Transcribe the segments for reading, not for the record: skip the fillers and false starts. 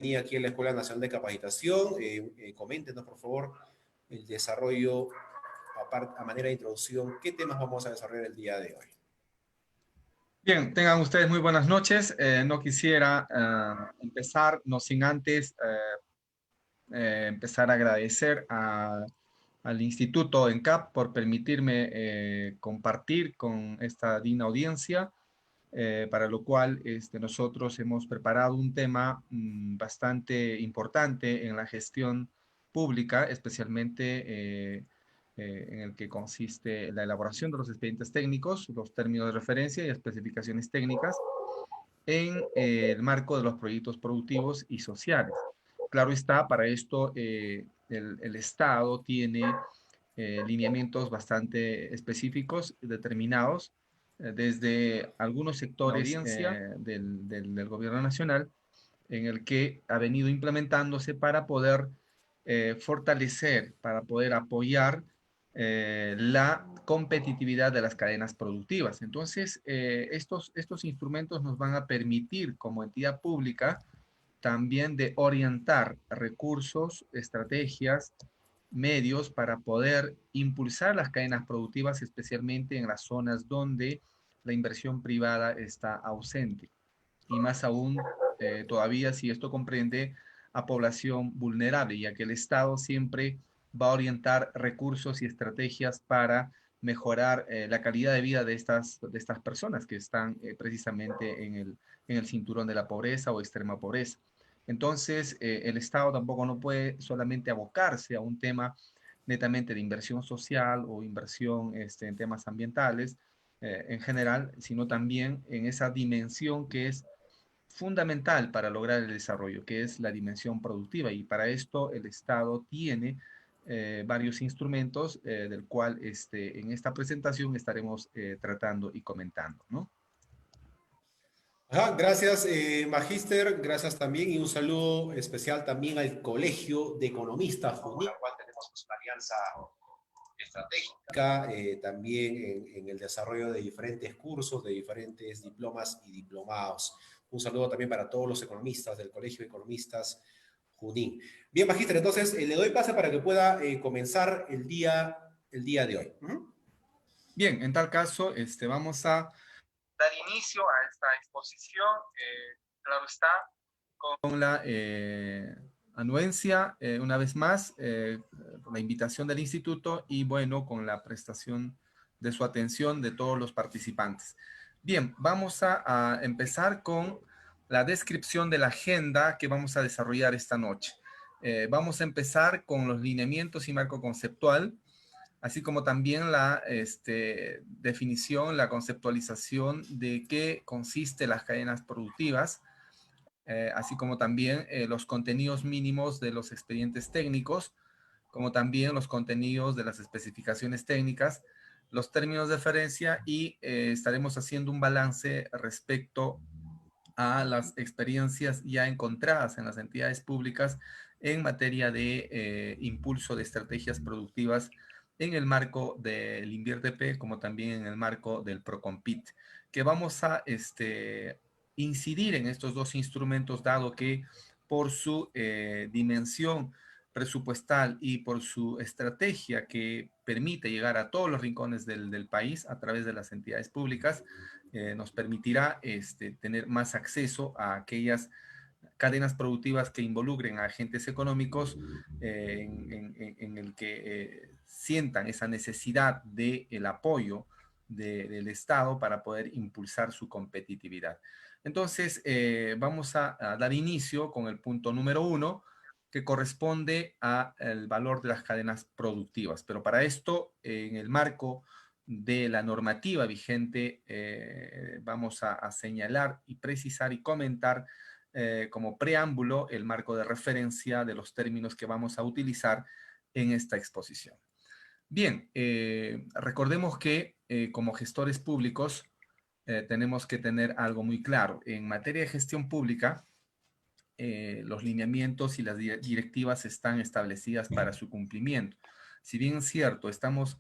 Bienvenida aquí en la Escuela Nacional de Capacitación. Coméntenos, por favor, el desarrollo, a manera de introducción, qué temas vamos a desarrollar el día de hoy. Bien, tengan ustedes muy buenas noches. No quisiera empezar, no sin antes empezar a agradecer al Instituto ENCAP por permitirme compartir con esta digna audiencia, para lo cual nosotros hemos preparado un tema bastante importante en la gestión pública, especialmente en el que consiste la elaboración de los expedientes técnicos, los términos de referencia y especificaciones técnicas en el marco de los proyectos productivos y sociales. Claro está, para esto el Estado tiene lineamientos bastante específicos, determinados, desde algunos sectores del gobierno nacional, en el que ha venido implementándose para poder fortalecer, para poder apoyar la competitividad de las cadenas productivas. Entonces, estos instrumentos nos van a permitir como entidad pública también de orientar recursos, estrategias, medios para poder impulsar las cadenas productivas, especialmente en las zonas donde la inversión privada está ausente. Y más aún, todavía si esto comprende a población vulnerable, ya que el Estado siempre va a orientar recursos y estrategias para mejorar la calidad de vida de estas personas que están precisamente en el cinturón de la pobreza o extrema pobreza. Entonces, el Estado tampoco no puede solamente abocarse a un tema netamente de inversión social o inversión en temas ambientales en general, sino también en esa dimensión que es fundamental para lograr el desarrollo, que es la dimensión productiva. Y para esto el Estado tiene varios instrumentos, del cual en esta presentación estaremos tratando y comentando, ¿no? Ajá, gracias, Magíster, gracias también y un saludo especial también al Colegio de Economistas, con el cual tenemos una alianza estratégica, también en el desarrollo de diferentes cursos, de diferentes diplomas y diplomados. Un saludo también para todos los economistas del Colegio de Economistas Junín. Bien, Magíster, entonces le doy pase para que pueda comenzar el día de hoy. Bien, en tal caso, vamos a dar inicio a esta exposición, claro está, con la anuencia, una vez más, por la invitación del instituto y bueno, con la prestación de su atención de todos los participantes. Bien, vamos a empezar con la descripción de la agenda que vamos a desarrollar esta noche. Vamos a empezar con los lineamientos y marco conceptual, así como también la definición, la conceptualización de qué consiste las cadenas productivas, así como también los contenidos mínimos de los expedientes técnicos, como también los contenidos de las especificaciones técnicas, los términos de referencia y estaremos haciendo un balance respecto a las experiencias ya encontradas en las entidades públicas en materia de impulso de estrategias productivas en el marco del INVIERTEP, como también en el marco del PROCOMPIT, que vamos a incidir en estos dos instrumentos, dado que por su dimensión presupuestal y por su estrategia que permite llegar a todos los rincones del país a través de las entidades públicas, nos permitirá tener más acceso a aquellas cadenas productivas que involucren a agentes económicos, en el que sientan esa necesidad del apoyo del Estado para poder impulsar su competitividad. Entonces, vamos a dar inicio con el punto número 1, que corresponde al valor de las cadenas productivas. Pero para esto, en el marco de la normativa vigente, vamos a señalar y precisar y comentar como preámbulo el marco de referencia de los términos que vamos a utilizar en esta exposición. Bien, recordemos que como gestores públicos tenemos que tener algo muy claro. En materia de gestión pública, los lineamientos y las directivas están establecidas para su cumplimiento. Si bien es cierto, estamos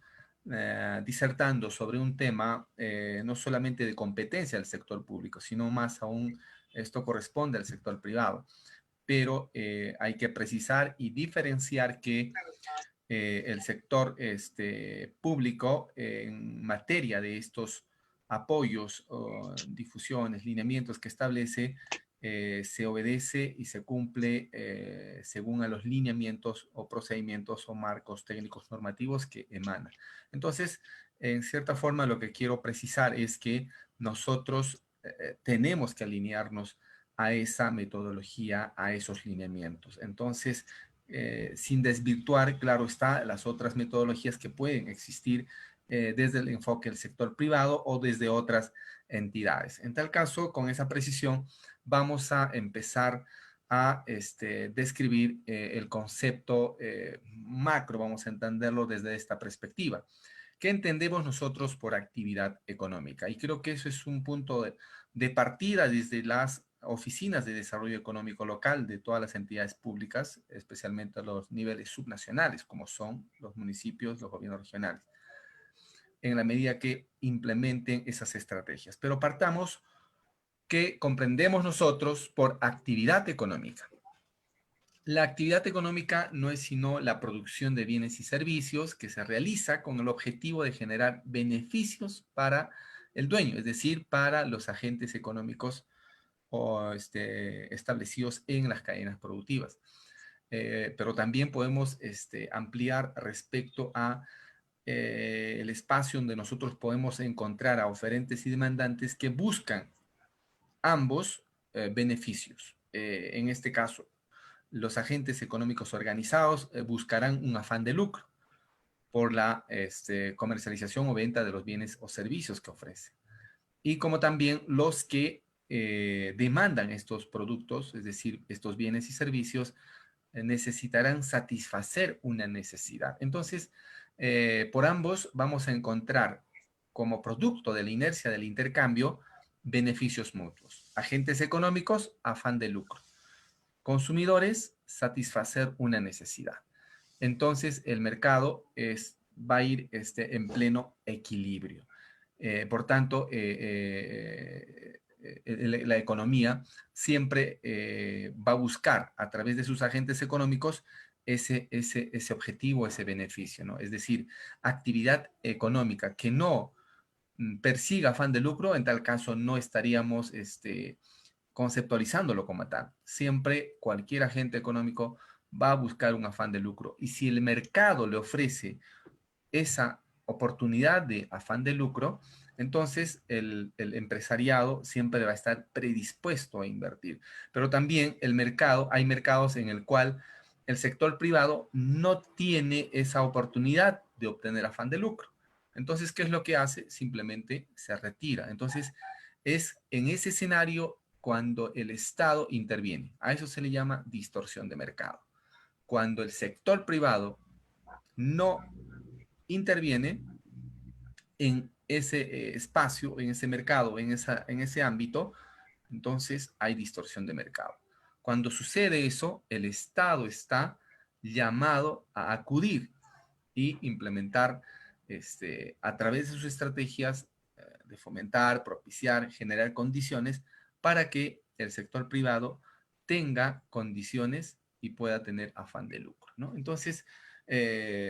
disertando sobre un tema no solamente de competencia del sector público, sino más aún esto corresponde al sector privado. pero hay que precisar y diferenciar que el sector público en materia de estos apoyos, difusiones, lineamientos que establece, se obedece y se cumple según a los lineamientos o procedimientos o marcos técnicos normativos que emanan. Entonces, en cierta forma, lo que quiero precisar es que nosotros tenemos que alinearnos a esa metodología, a esos lineamientos. Entonces, sin desvirtuar, claro está, las otras metodologías que pueden existir desde el enfoque del sector privado o desde otras entidades. En tal caso, con esa precisión, vamos a empezar a describir el concepto macro, vamos a entenderlo desde esta perspectiva. ¿Qué entendemos nosotros por actividad económica? Y creo que eso es un punto de partida desde las oficinas de desarrollo económico local de todas las entidades públicas, especialmente a los niveles subnacionales, como son los municipios, los gobiernos regionales, en la medida que implementen esas estrategias. Pero partamos que comprendemos nosotros por actividad económica. La actividad económica no es sino la producción de bienes y servicios que se realiza con el objetivo de generar beneficios para el dueño, es decir, para los agentes económicos o establecidos en las cadenas productivas. Pero también podemos ampliar respecto a el espacio donde nosotros podemos encontrar a oferentes y demandantes que buscan ambos beneficios. En este caso, los agentes económicos organizados buscarán un afán de lucro por la comercialización o venta de los bienes o servicios que ofrece. Y como también los que demandan estos productos, es decir, estos bienes y servicios, necesitarán satisfacer una necesidad. Entonces, por ambos vamos a encontrar como producto de la inercia del intercambio beneficios mutuos. Agentes económicos, afán de lucro. Consumidores, satisfacer una necesidad. Entonces, el mercado va a ir en pleno equilibrio. Por tanto, la economía siempre va a buscar a través de sus agentes económicos ese objetivo, ese beneficio, ¿no? Es decir, actividad económica que no persiga afán de lucro, en tal caso no estaríamos conceptualizándolo como tal. Siempre cualquier agente económico va a buscar un afán de lucro. Y si el mercado le ofrece esa oportunidad de afán de lucro, entonces el empresariado siempre va a estar predispuesto a invertir. Pero también hay mercados en el cual el sector privado no tiene esa oportunidad de obtener afán de lucro. Entonces, ¿qué es lo que hace? Simplemente se retira. Entonces, es en ese escenario cuando el Estado interviene. A eso se le llama distorsión de mercado. Cuando el sector privado no interviene en ese espacio, en ese mercado, en ese ámbito, entonces hay distorsión de mercado. Cuando sucede eso, el Estado está llamado a acudir y implementar a través de sus estrategias de fomentar, propiciar, generar condiciones para que el sector privado tenga condiciones y pueda tener afán de lucro, ¿no? Entonces,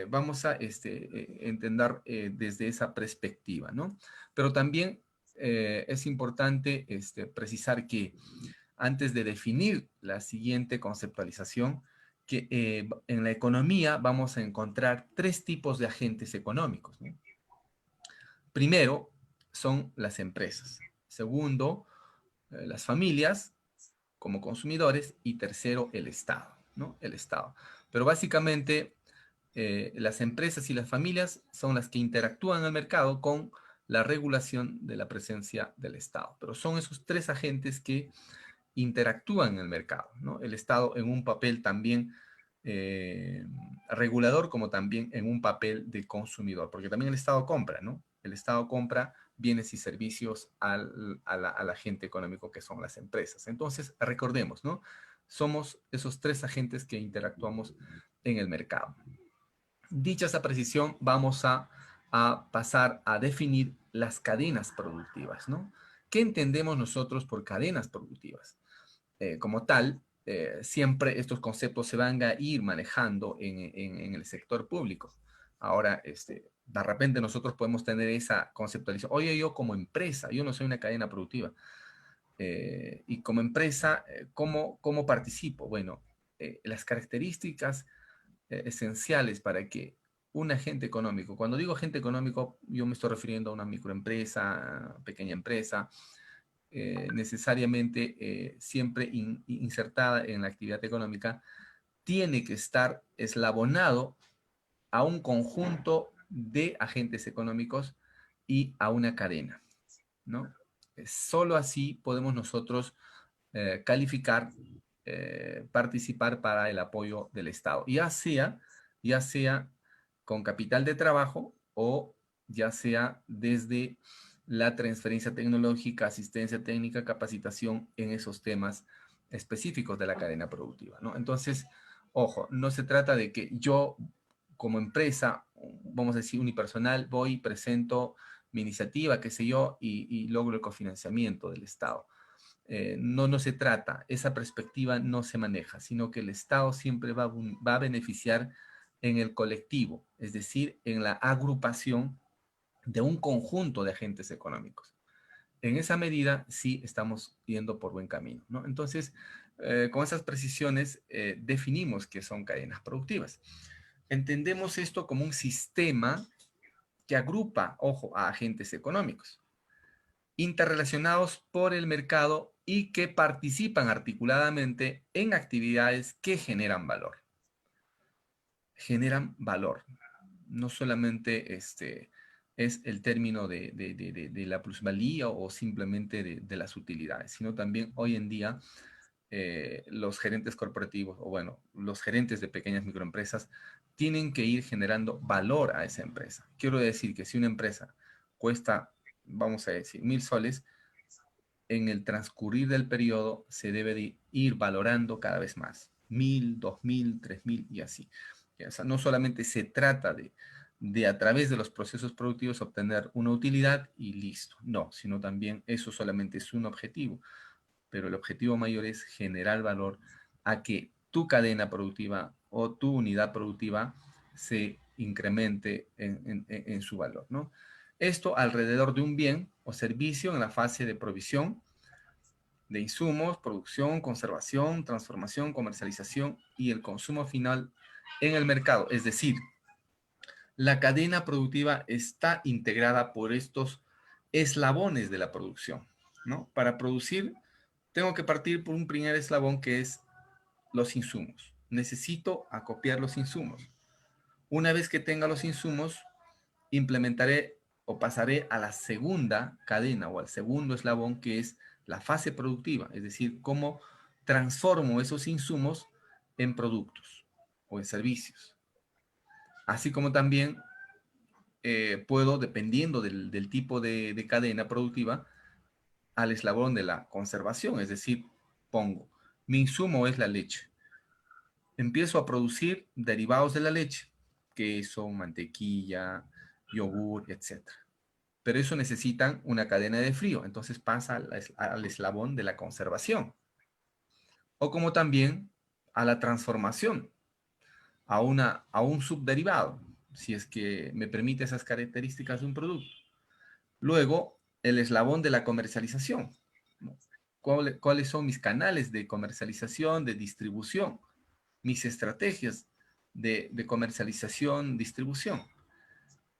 vamos a entender desde esa perspectiva, ¿no? Pero también es importante precisar que antes de definir la siguiente conceptualización, que en la economía vamos a encontrar tres tipos de agentes económicos, ¿no? Primero, son las empresas. Segundo, las familias como consumidores. Y tercero, el Estado, ¿no? El Estado. Pero básicamente, las empresas y las familias son las que interactúan en el mercado con la regulación de la presencia del Estado. Pero son esos tres agentes que interactúan en el mercado, ¿no? El Estado en un papel también regulador como también en un papel de consumidor, porque también el Estado compra, ¿no? El Estado compra bienes y servicios al agente económico que son las empresas. Entonces, recordemos, ¿no? Somos esos tres agentes que interactuamos en el mercado. Dicha esa precisión, vamos a pasar a definir las cadenas productivas, ¿no? ¿Qué entendemos nosotros por cadenas productivas? Como tal, siempre estos conceptos se van a ir manejando en el sector público. Ahora, de repente nosotros podemos tener esa conceptualización. Oye, yo como empresa, yo no soy una cadena productiva. Y como empresa, ¿cómo participo? Bueno, las características esenciales para que un agente económico, cuando digo agente económico, yo me estoy refiriendo a una microempresa, pequeña empresa, necesariamente siempre insertada en la actividad económica, tiene que estar eslabonado a un conjunto de agentes económicos y a una cadena, ¿no? Solo así podemos nosotros calificar, participar para el apoyo del Estado, ya sea con capital de trabajo o ya sea desde la transferencia tecnológica, asistencia técnica, capacitación en esos temas específicos de la cadena productiva, ¿no? Entonces, ojo, no se trata de que yo como empresa, vamos a decir unipersonal, voy, presento mi iniciativa, qué sé yo, y logro el cofinanciamiento del Estado. No se trata, esa perspectiva no se maneja, sino que el Estado siempre va a beneficiar en el colectivo, es decir, en la agrupación de un conjunto de agentes económicos. En esa medida sí estamos yendo por buen camino, ¿no? Entonces, con esas precisiones definimos qué son cadenas productivas. Entendemos esto como un sistema que agrupa, ojo, a agentes económicos interrelacionados por el mercado y que participan articuladamente en actividades que generan valor. Generan valor. No solamente es el término de la plusvalía o simplemente de las utilidades, sino también hoy en día los gerentes corporativos o bueno, los gerentes de pequeñas microempresas tienen que ir generando valor a esa empresa. Quiero decir que si una empresa cuesta, vamos a decir, 1.000 soles, en el transcurrir del periodo se debe de ir valorando cada vez más. 1.000, 2.000, 3.000 y así. O sea, no solamente se trata de a través de los procesos productivos obtener una utilidad y listo. No, sino también eso solamente es un objetivo. Pero el objetivo mayor es generar valor a que tu cadena productiva o tu unidad productiva se incremente en su valor, ¿no? Esto alrededor de un bien o servicio en la fase de provisión de insumos, producción, conservación, transformación, comercialización y el consumo final en el mercado. Es decir, la cadena productiva está integrada por estos eslabones de la producción, ¿no? Para producir, tengo que partir por un primer eslabón que es los insumos. Necesito acopiar los insumos. Una vez que tenga los insumos, implementaré o pasaré a la segunda cadena o al segundo eslabón que es la fase productiva, es decir, cómo transformo esos insumos en productos o en servicios. Así como también puedo, dependiendo del tipo de cadena productiva, al eslabón de la conservación, es decir, pongo, mi insumo es la leche. Empiezo a producir derivados de la leche, queso, mantequilla, yogur, etcétera. Pero eso necesitan una cadena de frío, entonces pasa al eslabón de la conservación. O como también a la transformación, a un subderivado, si es que me permite esas características de un producto. Luego, el eslabón de la comercialización, ¿no? ¿Cuáles son mis canales de comercialización, de distribución? Mis estrategias de comercialización, distribución.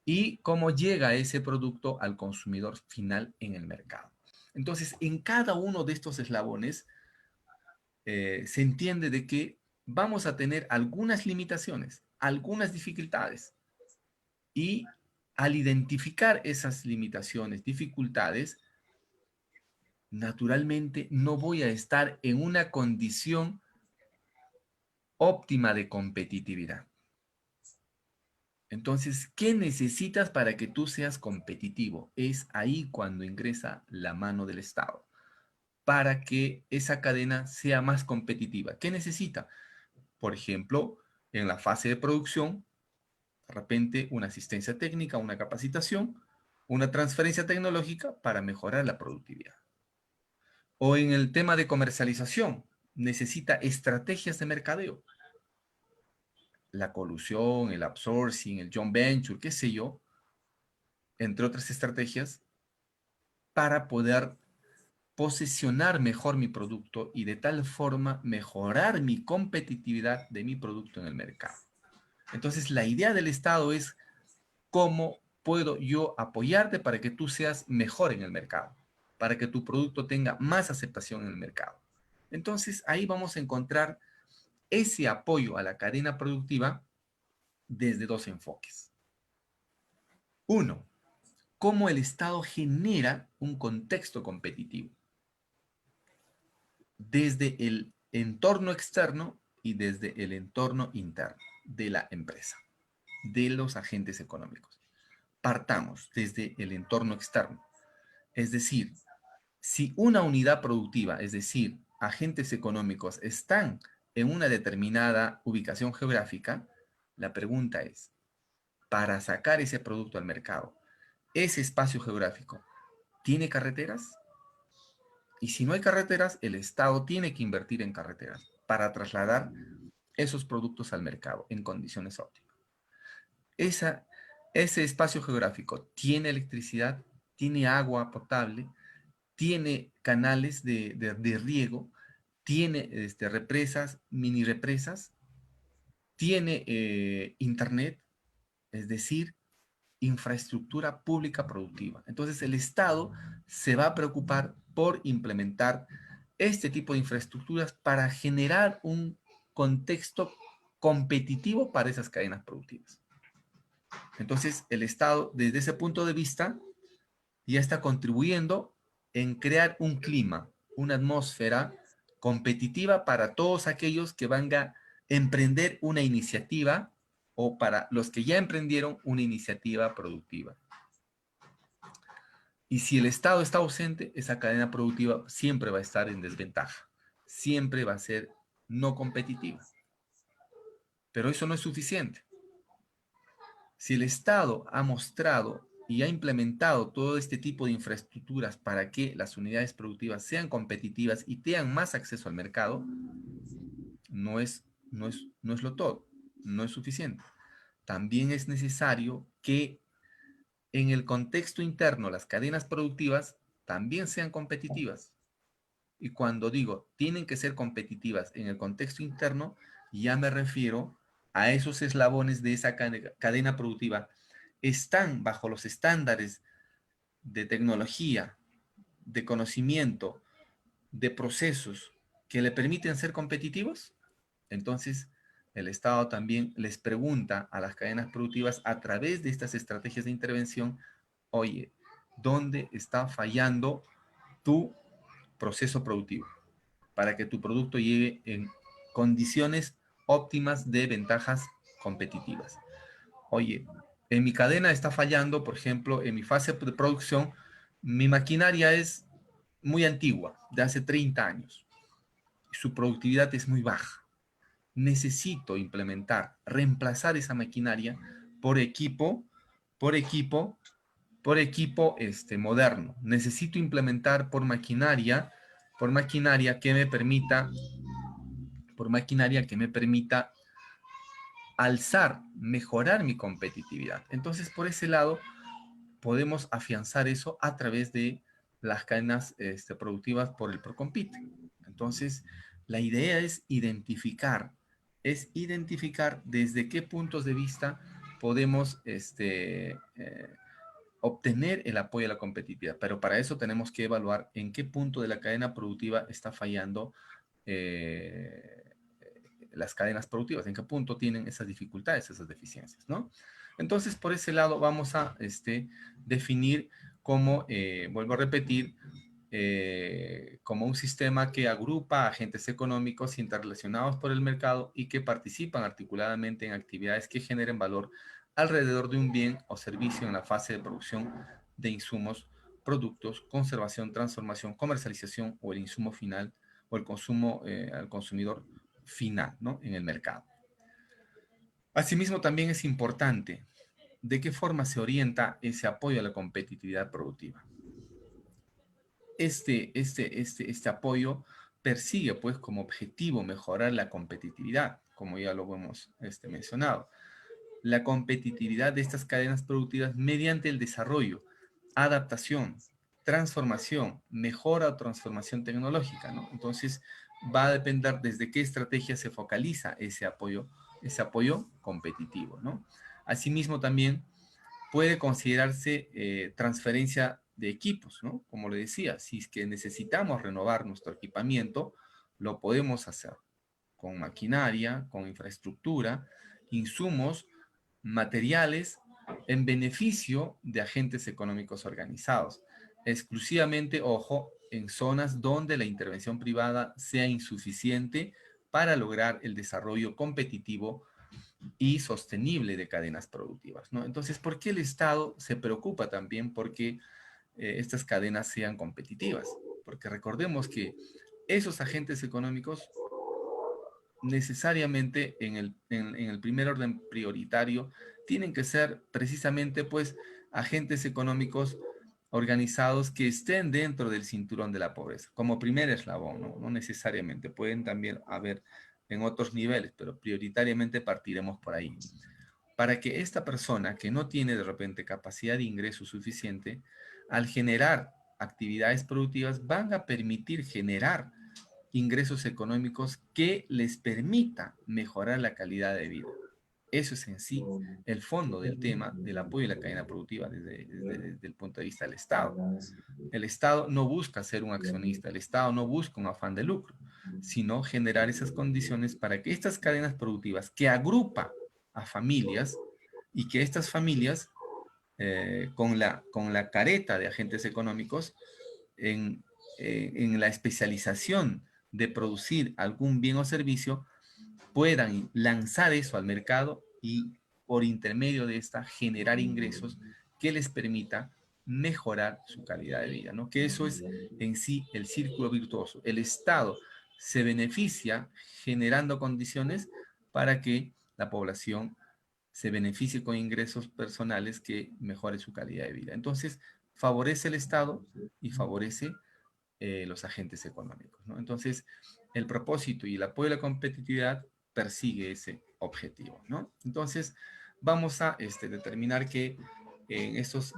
Y cómo llega ese producto al consumidor final en el mercado. Entonces, en cada uno de estos eslabones se entiende de que vamos a tener algunas limitaciones, algunas dificultades. Y al identificar esas limitaciones, dificultades, naturalmente no voy a estar en una condición óptima de competitividad. Entonces, ¿qué necesitas para que tú seas competitivo? Es ahí cuando ingresa la mano del Estado, para que esa cadena sea más competitiva. ¿Qué necesita? Por ejemplo, en la fase de producción, de repente una asistencia técnica, una capacitación, una transferencia tecnológica para mejorar la productividad. O en el tema de comercialización, necesita estrategias de mercadeo. La colusión, el outsourcing, el joint venture, qué sé yo, entre otras estrategias, para poder posicionar mejor mi producto y de tal forma mejorar mi competitividad de mi producto en el mercado. Entonces, la idea del Estado es cómo puedo yo apoyarte para que tú seas mejor en el mercado, para que tu producto tenga más aceptación en el mercado. Entonces, ahí vamos a encontrar ese apoyo a la cadena productiva desde dos enfoques. Uno, cómo el Estado genera un contexto competitivo desde el entorno externo y desde el entorno interno de la empresa, de los agentes económicos. Partamos desde el entorno externo. Es decir, si una unidad productiva, es decir, agentes económicos, están en una determinada ubicación geográfica, la pregunta es, para sacar ese producto al mercado, ese espacio geográfico, ¿tiene carreteras? Y si no hay carreteras, el Estado tiene que invertir en carreteras para trasladar esos productos al mercado en condiciones óptimas. Ese espacio geográfico tiene electricidad, tiene agua potable, tiene canales de riego, tiene represas, mini represas, tiene internet, es decir, infraestructura pública productiva. Entonces el Estado se va a preocupar por implementar este tipo de infraestructuras para generar un contexto competitivo para esas cadenas productivas. Entonces el Estado, desde ese punto de vista, ya está contribuyendo en crear un clima, una atmósfera competitiva para todos aquellos que van a emprender una iniciativa o para los que ya emprendieron una iniciativa productiva. Y si el Estado está ausente, esa cadena productiva siempre va a estar en desventaja, siempre va a ser no competitiva. Pero eso no es suficiente. Si el Estado ha mostrado y ha implementado todo este tipo de infraestructuras para que las unidades productivas sean competitivas y tengan más acceso al mercado, no es lo todo, no es suficiente. También es necesario que en el contexto interno las cadenas productivas también sean competitivas. Y cuando digo tienen que ser competitivas en el contexto interno, ya me refiero a esos eslabones de esa cadena productiva. Están bajo los estándares de tecnología, de conocimiento, de procesos que le permiten ser competitivos. Entonces, el Estado también les pregunta a las cadenas productivas a través de estas estrategias de intervención, oye, ¿dónde está fallando tu proceso productivo? Para que tu producto llegue en condiciones óptimas de ventajas competitivas. Oye, en mi cadena está fallando, por ejemplo, en mi fase de producción, mi maquinaria es muy antigua, de hace 30 años. Su productividad es muy baja. Necesito implementar, reemplazar esa maquinaria por equipo, por equipo, por equipo moderno. Necesito implementar por maquinaria que me permita alzar, mejorar mi competitividad. Entonces, por ese lado, podemos afianzar eso a través de las cadenas productivas por el Procompite. Entonces, la idea es identificar desde qué puntos de vista podemos obtener el apoyo a la competitividad. Pero para eso tenemos que evaluar en qué punto de la cadena productiva está fallando las cadenas productivas, en qué punto tienen esas dificultades, esas deficiencias, ¿no? Entonces, por ese lado vamos a definir como, vuelvo a repetir, como un sistema que agrupa agentes económicos interrelacionados por el mercado y que participan articuladamente en actividades que generen valor alrededor de un bien o servicio en la fase de producción de insumos, productos, conservación, transformación, comercialización o el insumo final o el consumo al consumidor final, ¿no? En el mercado. Asimismo, también es importante de qué forma se orienta ese apoyo a la competitividad productiva. Este apoyo persigue pues como objetivo mejorar la competitividad, como ya lo hemos mencionado. La competitividad de estas cadenas productivas mediante el desarrollo, adaptación, transformación, mejora o transformación tecnológica, ¿no? Entonces, va a depender desde qué estrategia se focaliza ese apoyo competitivo, ¿no? Asimismo, también puede considerarse transferencia de equipos, ¿no? Como le decía, si es que necesitamos renovar nuestro equipamiento, lo podemos hacer con maquinaria, con infraestructura, insumos, materiales en beneficio de agentes económicos organizados. Exclusivamente, ojo, en zonas donde la intervención privada sea insuficiente para lograr el desarrollo competitivo y sostenible de cadenas productivas, ¿no? Entonces, ¿por qué el Estado se preocupa también porque estas cadenas sean competitivas? Porque recordemos que esos agentes económicos necesariamente en el primer orden prioritario tienen que ser precisamente pues agentes económicos organizados que estén dentro del cinturón de la pobreza, como primer eslabón, ¿no? No necesariamente, pueden también haber en otros niveles, pero prioritariamente partiremos por ahí. Para que esta persona que no tiene de repente capacidad de ingreso suficiente, al generar actividades productivas, van a permitir generar ingresos económicos que les permita mejorar la calidad de vida. Eso es en sí el fondo del tema del apoyo a la cadena productiva desde el punto de vista del Estado. El Estado no busca ser un accionista, el Estado no busca un afán de lucro, sino generar esas condiciones para que estas cadenas productivas que agrupa a familias y que estas familias con la careta de agentes económicos en, en la especialización de producir algún bien o servicio, puedan lanzar eso al mercado y por intermedio de esta generar ingresos que les permita mejorar su calidad de vida, ¿no? Que eso es en sí el círculo virtuoso. El Estado se beneficia generando condiciones para que la población se beneficie con ingresos personales que mejore su calidad de vida. Entonces, favorece el Estado y favorece los agentes económicos, ¿no? Entonces, el propósito y el apoyo a la competitividad persigue ese objetivo, ¿no? Entonces, vamos a determinar que en estos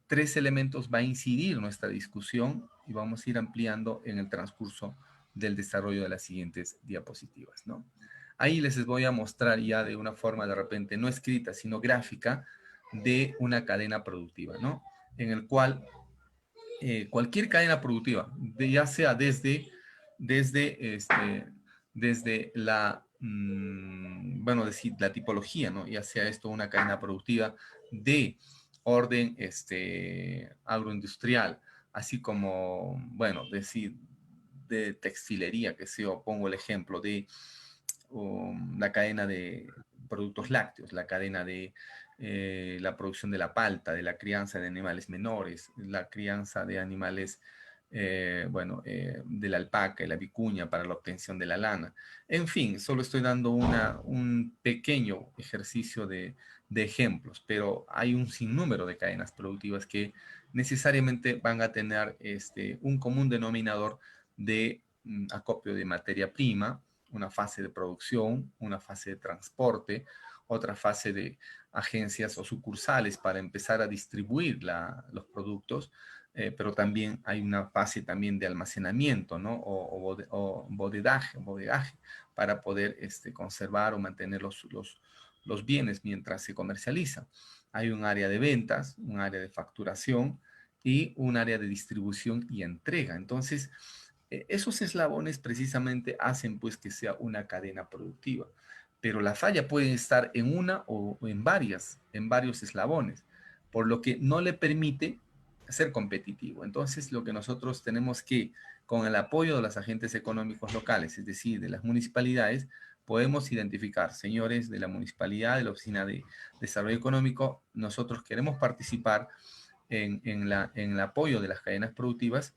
tres elementos va a incidir nuestra discusión y vamos a ir ampliando en el transcurso del desarrollo de las siguientes diapositivas, ¿no? Ahí les voy a mostrar ya de una forma de repente no escrita, sino gráfica, de una cadena productiva, ¿no? En el cual cualquier cadena productiva, ya sea desde, desde la, bueno, decir, la tipología, ¿no? Ya sea esto una cadena productiva de orden agroindustrial, así como, bueno, decir, de textilería, que sé yo, pongo el ejemplo de la cadena de productos lácteos, la cadena de la producción de la palta, de la crianza de animales menores, la crianza de animales, bueno, de la alpaca y la vicuña para la obtención de la lana. En fin, solo estoy dando un pequeño ejercicio de ejemplos, pero hay un sinnúmero de cadenas productivas que necesariamente van a tener un común denominador de acopio de materia prima, una fase de producción, una fase de transporte, otra fase de agencias o sucursales para empezar a distribuir los productos, pero también hay una fase también de almacenamiento, ¿no? O bodegaje para poder conservar o mantener los bienes mientras se comercializa. Hay un área de ventas, un área de facturación y un área de distribución y entrega. Entonces, esos eslabones precisamente hacen pues que sea una cadena productiva, pero la falla puede estar en una o en varios eslabones, por lo que no le permite ser competitivo. Entonces, lo que nosotros tenemos que, con el apoyo de los agentes económicos locales, es decir, de las municipalidades, podemos identificar, señores de la municipalidad, de la Oficina de Desarrollo Económico, nosotros queremos participar en el apoyo de las cadenas productivas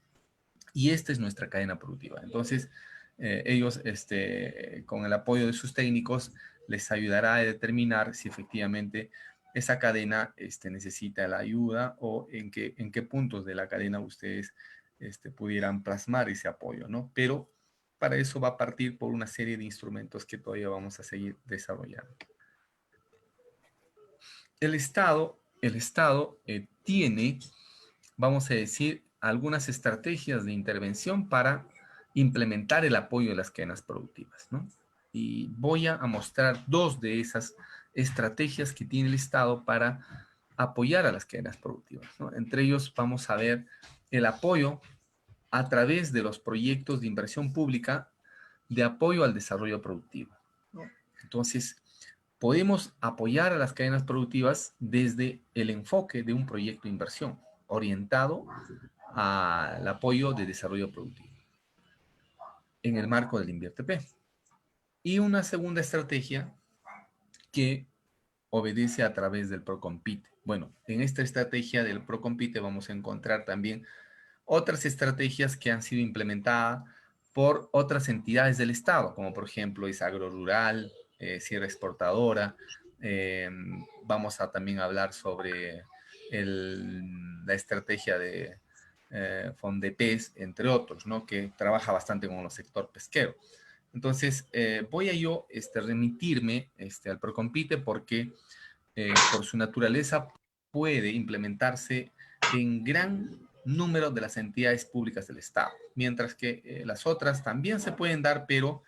y esta es nuestra cadena productiva. Entonces, ellos, con el apoyo de sus técnicos, les ayudará a determinar si efectivamente esa cadena necesita la ayuda o en qué puntos de la cadena ustedes pudieran plasmar ese apoyo, ¿no? Pero para eso va a partir por una serie de instrumentos que todavía vamos a seguir desarrollando. El Estado tiene, vamos a decir, algunas estrategias de intervención para implementar el apoyo de las cadenas productivas, ¿no? Y voy a mostrar dos de esas estrategias que tiene el Estado para apoyar a las cadenas productivas, ¿no? Entre ellos vamos a ver el apoyo a través de los proyectos de inversión pública de apoyo al desarrollo productivo, ¿no? Entonces, podemos apoyar a las cadenas productivas desde el enfoque de un proyecto de inversión orientado al apoyo de desarrollo productivo en el marco del INVIERTE-P. Y una segunda estrategia que obedece a través del PROCOMPITE. Bueno, en esta estrategia del PROCOMPITE vamos a encontrar también otras estrategias que han sido implementadas por otras entidades del Estado, como por ejemplo es Agrorural, Sierra Exportadora. eh, Vamos a también hablar sobre la estrategia de FONDEPES, entre otros, ¿no? Que trabaja bastante con el sector pesquero. Entonces, voy a yo remitirme al PROCOMPITE porque por su naturaleza puede implementarse en gran número de las entidades públicas del Estado, mientras que las otras también se pueden dar, pero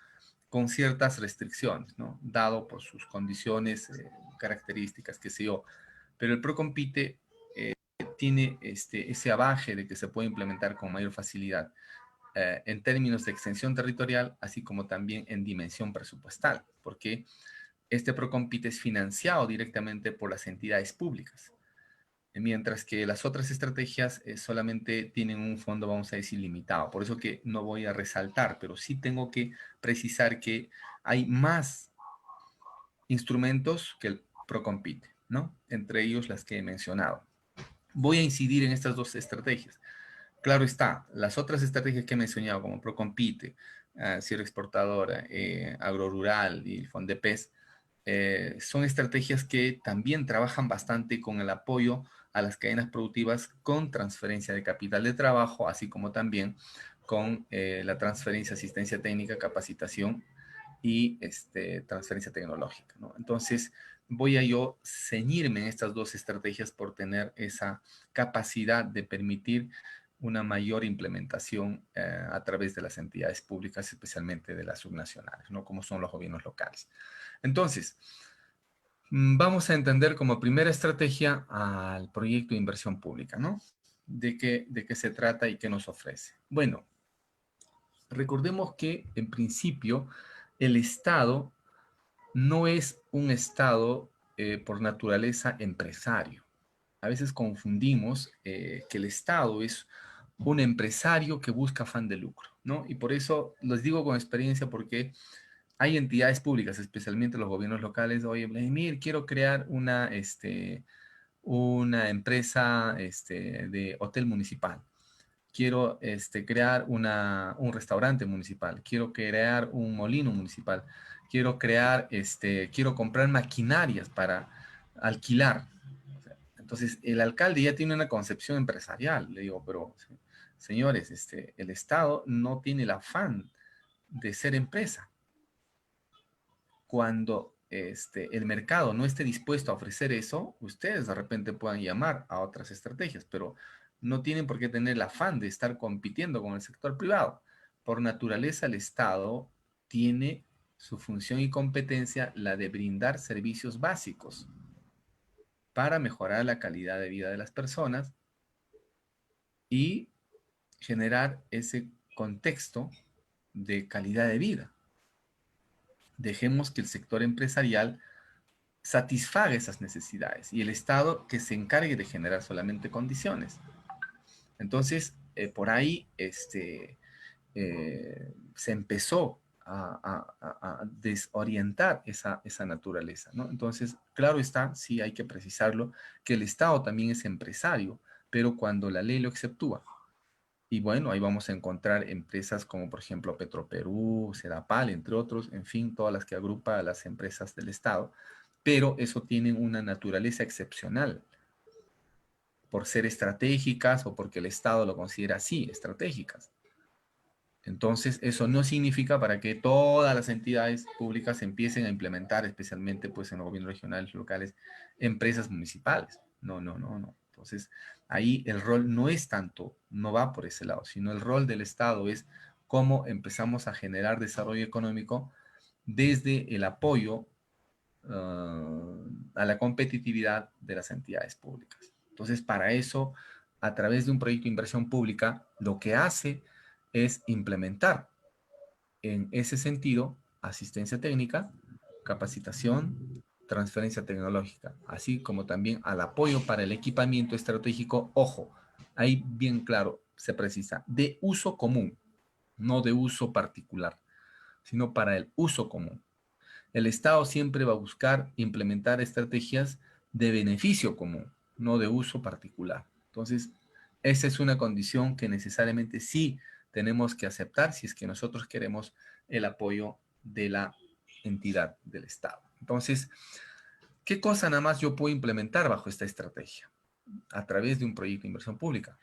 con ciertas restricciones, ¿no? Dado por sus condiciones, características, qué sé yo. Pero el PROCOMPITE tiene ese abaje de que se puede implementar con mayor facilidad en términos de extensión territorial, así como también en dimensión presupuestal, porque este PROCOMPITE es financiado directamente por las entidades públicas, mientras que las otras estrategias solamente tienen un fondo, vamos a decir, limitado. Por eso que no voy a resaltar, pero sí tengo que precisar que hay más instrumentos que el PROCOMPITE, ¿no? Entre ellos las que he mencionado. Voy a incidir en estas dos estrategias. Claro está, las otras estrategias que he mencionado, como PROCOMPITE, Sierra Exportadora, Agrorural y FONDEPES, son estrategias que también trabajan bastante con el apoyo a las cadenas productivas con transferencia de capital de trabajo, así como también con la transferencia, asistencia técnica, capacitación y transferencia tecnológica, ¿no? Entonces, voy a yo ceñirme en estas dos estrategias por tener esa capacidad de permitir una mayor implementación a través de las entidades públicas, especialmente de las subnacionales, ¿no? Como son los gobiernos locales. Entonces, vamos a entender como primera estrategia al proyecto de inversión pública, ¿no? ¿De qué se trata y qué nos ofrece? Bueno, recordemos que en principio el Estado no es un Estado por naturaleza empresario. A veces confundimos que el Estado es un empresario que busca afán de lucro, ¿no? Y por eso les digo con experiencia porque hay entidades públicas, especialmente los gobiernos locales, oye, Vladimir, quiero crear una empresa de hotel municipal. Quiero crear un restaurante municipal. Quiero crear un molino municipal. Quiero comprar maquinarias para alquilar. O sea, entonces, el alcalde ya tiene una concepción empresarial. Le digo, pero señores, el Estado no tiene el afán de ser empresa. Cuando el mercado no esté dispuesto a ofrecer eso, ustedes de repente puedan llamar a otras estrategias, pero no tienen por qué tener el afán de estar compitiendo con el sector privado. Por naturaleza, el Estado tiene su función y competencia la de brindar servicios básicos para mejorar la calidad de vida de las personas y generar ese contexto de calidad de vida. Dejemos que el sector empresarial satisfaga esas necesidades y el Estado que se encargue de generar solamente condiciones. Entonces, por ahí se empezó a desorientar esa naturaleza, ¿no? Entonces, claro está, sí hay que precisarlo, que el Estado también es empresario, pero cuando la ley lo exceptúa. Y bueno, ahí vamos a encontrar empresas como por ejemplo Petroperú, Sedapal, entre otros, en fin, todas las que agrupa a las empresas del Estado, pero eso tiene una naturaleza excepcional. por ser estratégicas o porque el Estado lo considera así, estratégicas. Entonces, eso no significa para que todas las entidades públicas empiecen a implementar, especialmente pues en los gobiernos regionales, locales, empresas municipales. No, no, no, no. Entonces, ahí el rol no es tanto, no va por ese lado, sino el rol del Estado es cómo empezamos a generar desarrollo económico desde el apoyo a la competitividad de las entidades públicas. Entonces, para eso, a través de un proyecto de inversión pública, lo que hace es implementar en ese sentido asistencia técnica, capacitación, transferencia tecnológica, así como también al apoyo para el equipamiento estratégico. Ojo, ahí bien claro se precisa, de uso común, no de uso particular, sino para el uso común. El Estado siempre va a buscar implementar estrategias de beneficio común, no de uso particular. Entonces, esa es una condición que necesariamente sí tenemos que aceptar si es que nosotros queremos el apoyo de la entidad del Estado. Entonces, ¿qué cosa nada más yo puedo implementar bajo esta estrategia? A través de un proyecto de inversión pública.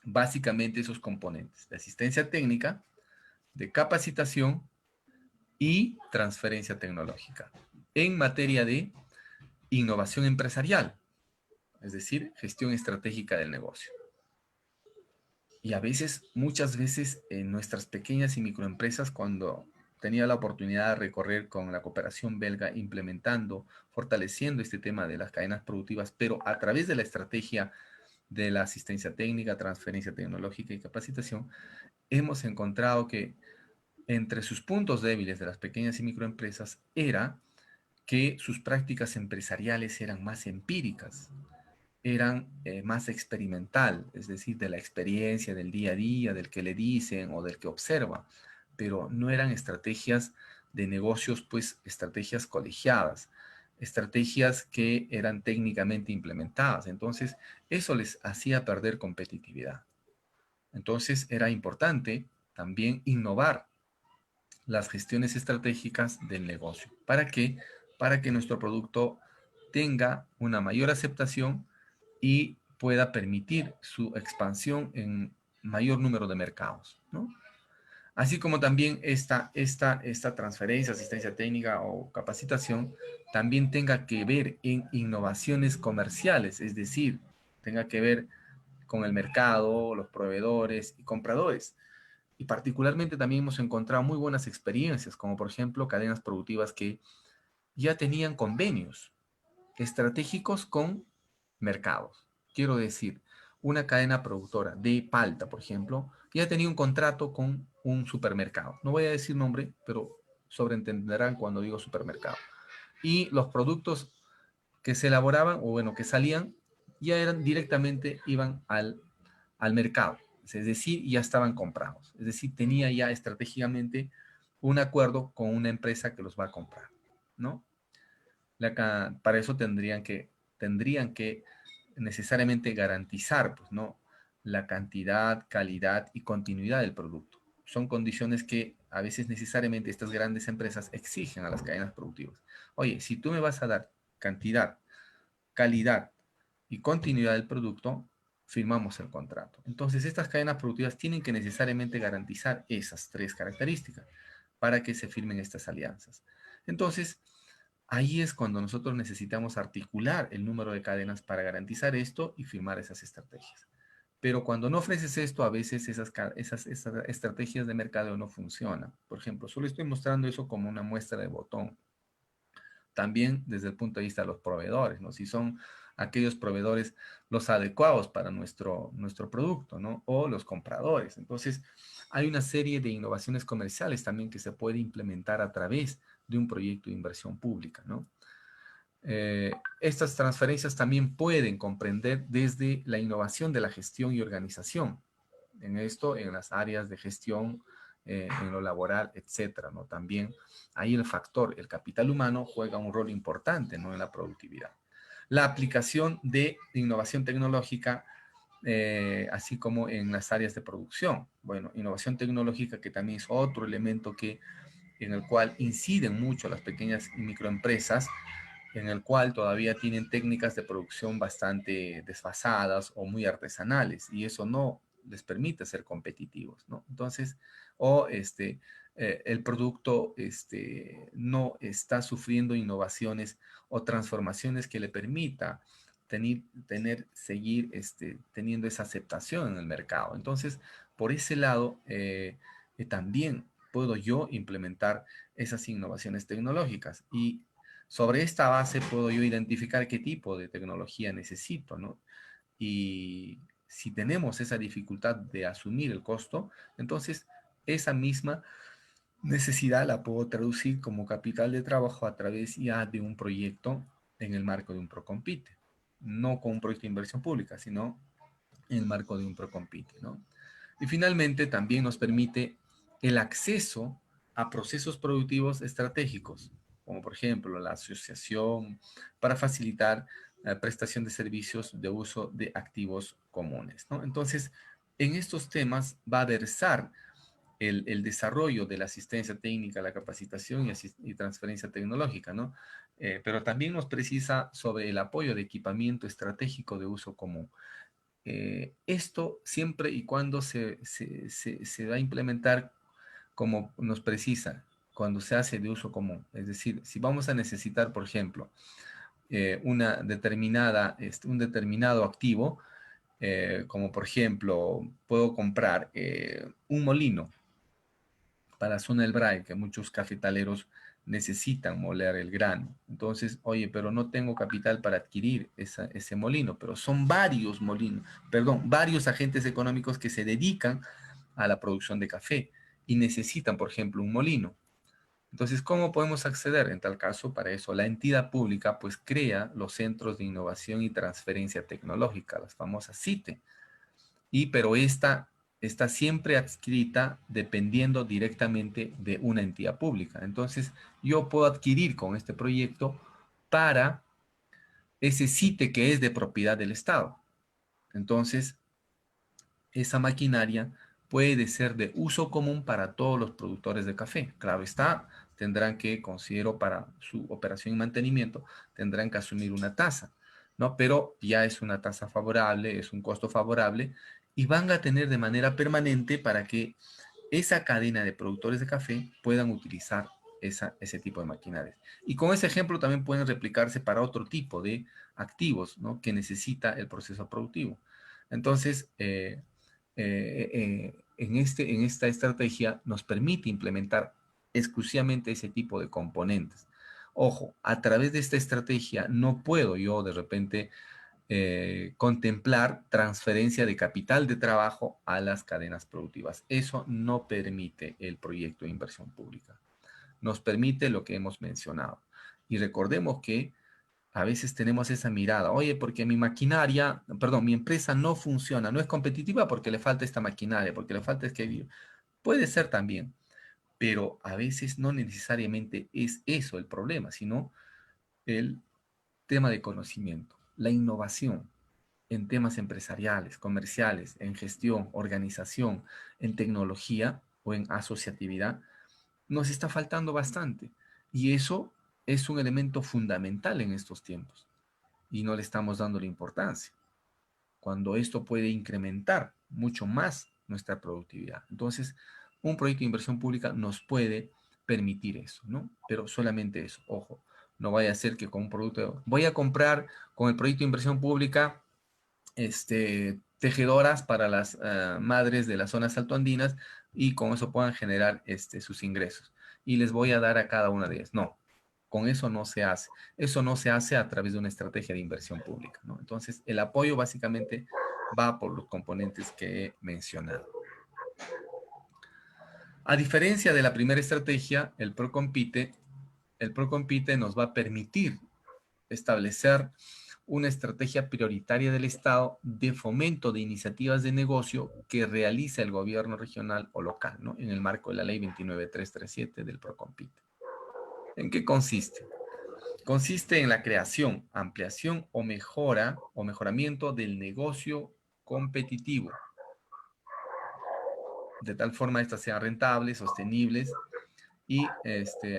Básicamente esos componentes de asistencia técnica, de capacitación y transferencia tecnológica en materia de innovación empresarial, es decir, gestión estratégica del negocio. Y a veces, muchas veces, en nuestras pequeñas y microempresas, cuando tenía la oportunidad de recorrer con la cooperación belga, implementando, fortaleciendo este tema de las cadenas productivas, pero a través de la estrategia de la asistencia técnica, transferencia tecnológica y capacitación, hemos encontrado que entre sus puntos débiles de las pequeñas y microempresas era que sus prácticas empresariales eran más empíricas, eran más experimental, es decir, de la experiencia del día a día, del que le dicen o del que observa, pero no eran estrategias de negocios, pues estrategias colegiadas, estrategias que eran técnicamente implementadas. Entonces, eso les hacía perder competitividad. Entonces, era importante también innovar las gestiones estratégicas del negocio. ¿Para qué? Para que nuestro producto tenga una mayor aceptación y pueda permitir su expansión en mayor número de mercados, ¿no? Así como también esta transferencia, asistencia técnica o capacitación también tenga que ver en innovaciones comerciales, es decir, tenga que ver con el mercado, los proveedores y compradores. Y particularmente también hemos encontrado muy buenas experiencias, como por ejemplo cadenas productivas que ya tenían convenios estratégicos con mercados. Quiero decir, una cadena productora de palta, por ejemplo, ya tenía un contrato con un supermercado. No voy a decir nombre, pero sobreentenderán cuando digo supermercado. Y los productos que se elaboraban, o bueno, que salían, ya eran directamente, iban al mercado. Es decir, ya estaban comprados. Es decir, tenía ya estratégicamente un acuerdo con una empresa que los va a comprar, ¿no? Para eso tendrían que necesariamente garantizar, pues, ¿no? La cantidad, calidad y continuidad del producto. Son condiciones que a veces necesariamente estas grandes empresas exigen a las cadenas productivas. Oye, si tú me vas a dar cantidad, calidad y continuidad del producto, firmamos el contrato. Entonces, estas cadenas productivas tienen que necesariamente garantizar esas tres características para que se firmen estas alianzas. Entonces, ahí es cuando nosotros necesitamos articular el número de cadenas para garantizar esto y firmar esas estrategias. Pero cuando no ofreces esto, a veces esas estrategias de mercado no funcionan. Por ejemplo, solo estoy mostrando eso como una muestra de botón. También desde el punto de vista de los proveedores, ¿no? Si son aquellos proveedores los adecuados para nuestro producto, ¿no? O los compradores. Entonces, hay una serie de innovaciones comerciales también que se puede implementar a través de un proyecto de inversión pública, ¿no? Estas transferencias también pueden comprender desde la innovación de la gestión y organización. En esto, en las áreas de gestión, en lo laboral, etcétera, ¿no? También ahí el capital humano juega un rol importante, ¿no? En la productividad. La aplicación de innovación tecnológica, así como en las áreas de producción. Bueno, innovación tecnológica que también es otro elemento en el cual inciden mucho las pequeñas y microempresas en el cual todavía tienen técnicas de producción bastante desfasadas o muy artesanales, y eso no les permite ser competitivos, ¿no? Entonces, o el producto no está sufriendo innovaciones o transformaciones que le permita seguir teniendo esa aceptación en el mercado. Entonces, por ese lado, también puedo yo implementar esas innovaciones tecnológicas, y sobre esta base puedo yo identificar qué tipo de tecnología necesito, ¿no? Y si tenemos esa dificultad de asumir el costo, entonces esa misma necesidad la puedo traducir como capital de trabajo a través ya de un proyecto en el marco de un Procompite. No con un proyecto de inversión pública, sino en el marco de un Procompite, ¿no? Y finalmente también nos permite el acceso a procesos productivos estratégicos, como por ejemplo la asociación, para facilitar la prestación de servicios de uso de activos comunes, ¿no? Entonces, en estos temas va a versar el desarrollo de la asistencia técnica, la capacitación y transferencia tecnológica, ¿no? Pero también nos precisa sobre el apoyo de equipamiento estratégico de uso común. Esto siempre y cuando se va a implementar como nos precisa, cuando se hace de uso común. Es decir, si vamos a necesitar, por ejemplo, un determinado activo, como por ejemplo, puedo comprar un molino para la zona del Braille, que muchos cafetaleros necesitan moler el grano. Entonces, oye, pero no tengo capital para adquirir ese molino, pero son varios molinos, perdón, varios agentes económicos que se dedican a la producción de café y necesitan, por ejemplo, un molino. Entonces, ¿cómo podemos acceder? En tal caso, para eso, la entidad pública pues crea los centros de innovación y transferencia tecnológica, las famosas CITE, pero esta está siempre adscrita dependiendo directamente de una entidad pública. Entonces, yo puedo adquirir con este proyecto para ese sitio que es de propiedad del Estado. Entonces, esa maquinaria puede ser de uso común para todos los productores de café. Claro está, tendrán que, considero, para su operación y mantenimiento, tendrán que asumir una tasa, ¿no? Pero ya es una tasa favorable, es un costo favorable, y van a tener de manera permanente para que esa cadena de productores de café puedan utilizar ese tipo de maquinarias. Y con ese ejemplo también pueden replicarse para otro tipo de activos, ¿no?, que necesita el proceso productivo. Entonces, en esta estrategia nos permite implementar exclusivamente ese tipo de componentes. Ojo, a través de esta estrategia no puedo yo de repente contemplar transferencia de capital de trabajo a las cadenas productivas. Eso no permite el proyecto de inversión pública. Nos permite lo que hemos mencionado. Y recordemos que a veces tenemos esa mirada, oye, porque mi maquinaria, perdón, mi empresa no funciona, no es competitiva porque le falta esta maquinaria, porque le falta este. Puede ser también, pero a veces no necesariamente es eso el problema, sino el tema de conocimiento, la innovación en temas empresariales, comerciales, en gestión, organización, en tecnología o en asociatividad, nos está faltando bastante. Y eso es un elemento fundamental en estos tiempos y no le estamos dando la importancia, cuando esto puede incrementar mucho más nuestra productividad. Entonces, un proyecto de inversión pública nos puede permitir eso, ¿no? Pero solamente eso, ojo, no vaya a ser que con un producto, voy a comprar con el proyecto de inversión pública tejedoras para las madres de las zonas altoandinas y con eso puedan generar sus ingresos. Y les voy a dar a cada una de ellas. No, con eso no se hace. Eso no se hace a través de una estrategia de inversión pública, ¿no? Entonces, el apoyo básicamente va por los componentes que he mencionado. A diferencia de la primera estrategia, el Procompite nos va a permitir establecer una estrategia prioritaria del Estado de fomento de iniciativas de negocio que realiza el gobierno regional o local, ¿no?, en el marco de la ley 29337 del Procompite. ¿En qué consiste? Consiste en la creación, ampliación o mejora o mejoramiento del negocio competitivo, de tal forma que éstas sean rentables, sostenibles y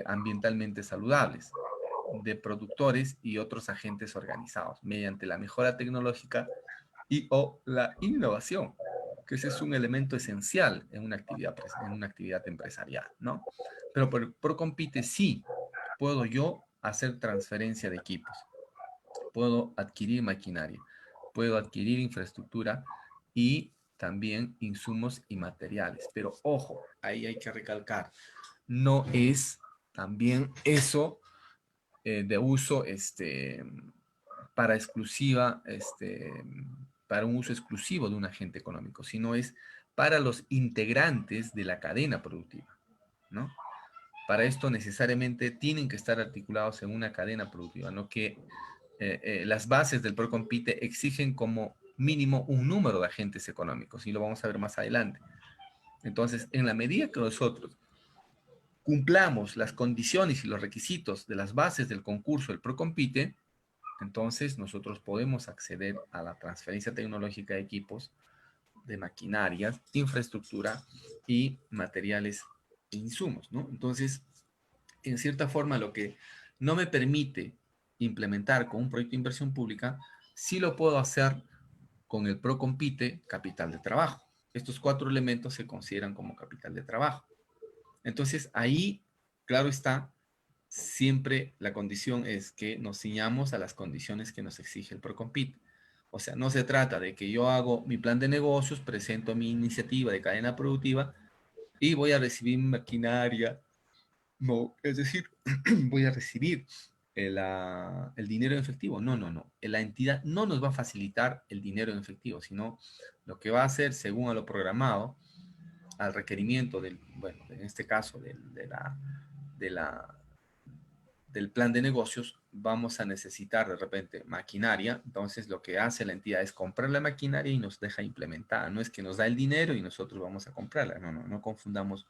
ambientalmente saludables. de productores y otros agentes organizados mediante la mejora tecnológica y o la innovación, que ese es un elemento esencial en una actividad empresarial, ¿no? Pero por compite sí puedo yo hacer transferencia de equipos, puedo adquirir maquinaria, puedo adquirir infraestructura y también insumos y materiales. Pero ojo, ahí hay que recalcar, no es también eso de uso para para un uso exclusivo de un agente económico, sino es para los integrantes de la cadena productiva, ¿no? Para esto necesariamente tienen que estar articulados en una cadena productiva, ¿no? Que las bases del Procompite exigen como mínimo un número de agentes económicos, y lo vamos a ver más adelante. Entonces, en la medida que nosotros cumplamos las condiciones y los requisitos de las bases del concurso del Procompite, entonces nosotros podemos acceder a la transferencia tecnológica de equipos, de maquinarias, infraestructura y materiales e insumos, ¿no? Entonces, en cierta forma, lo que no me permite implementar con un proyecto de inversión pública, sí lo puedo hacer con el Procompite capital de trabajo. Estos 4 elementos se consideran como capital de trabajo. Entonces, ahí, claro está, siempre la condición es que nos ciñamos a las condiciones que nos exige el Procompite. O sea, no se trata de que yo hago mi plan de negocios, presento mi iniciativa de cadena productiva y voy a recibir maquinaria. No, es decir, voy a recibir el dinero en efectivo. No, no, no. La entidad no nos va a facilitar el dinero en efectivo, sino lo que va a hacer según a lo programado, al requerimiento del, bueno, en este caso de la, del plan de negocios, vamos a necesitar de repente maquinaria. Entonces lo que hace la entidad es comprar la maquinaria y nos deja implementar. No es que nos da el dinero y nosotros vamos a comprarla. No, no, no confundamos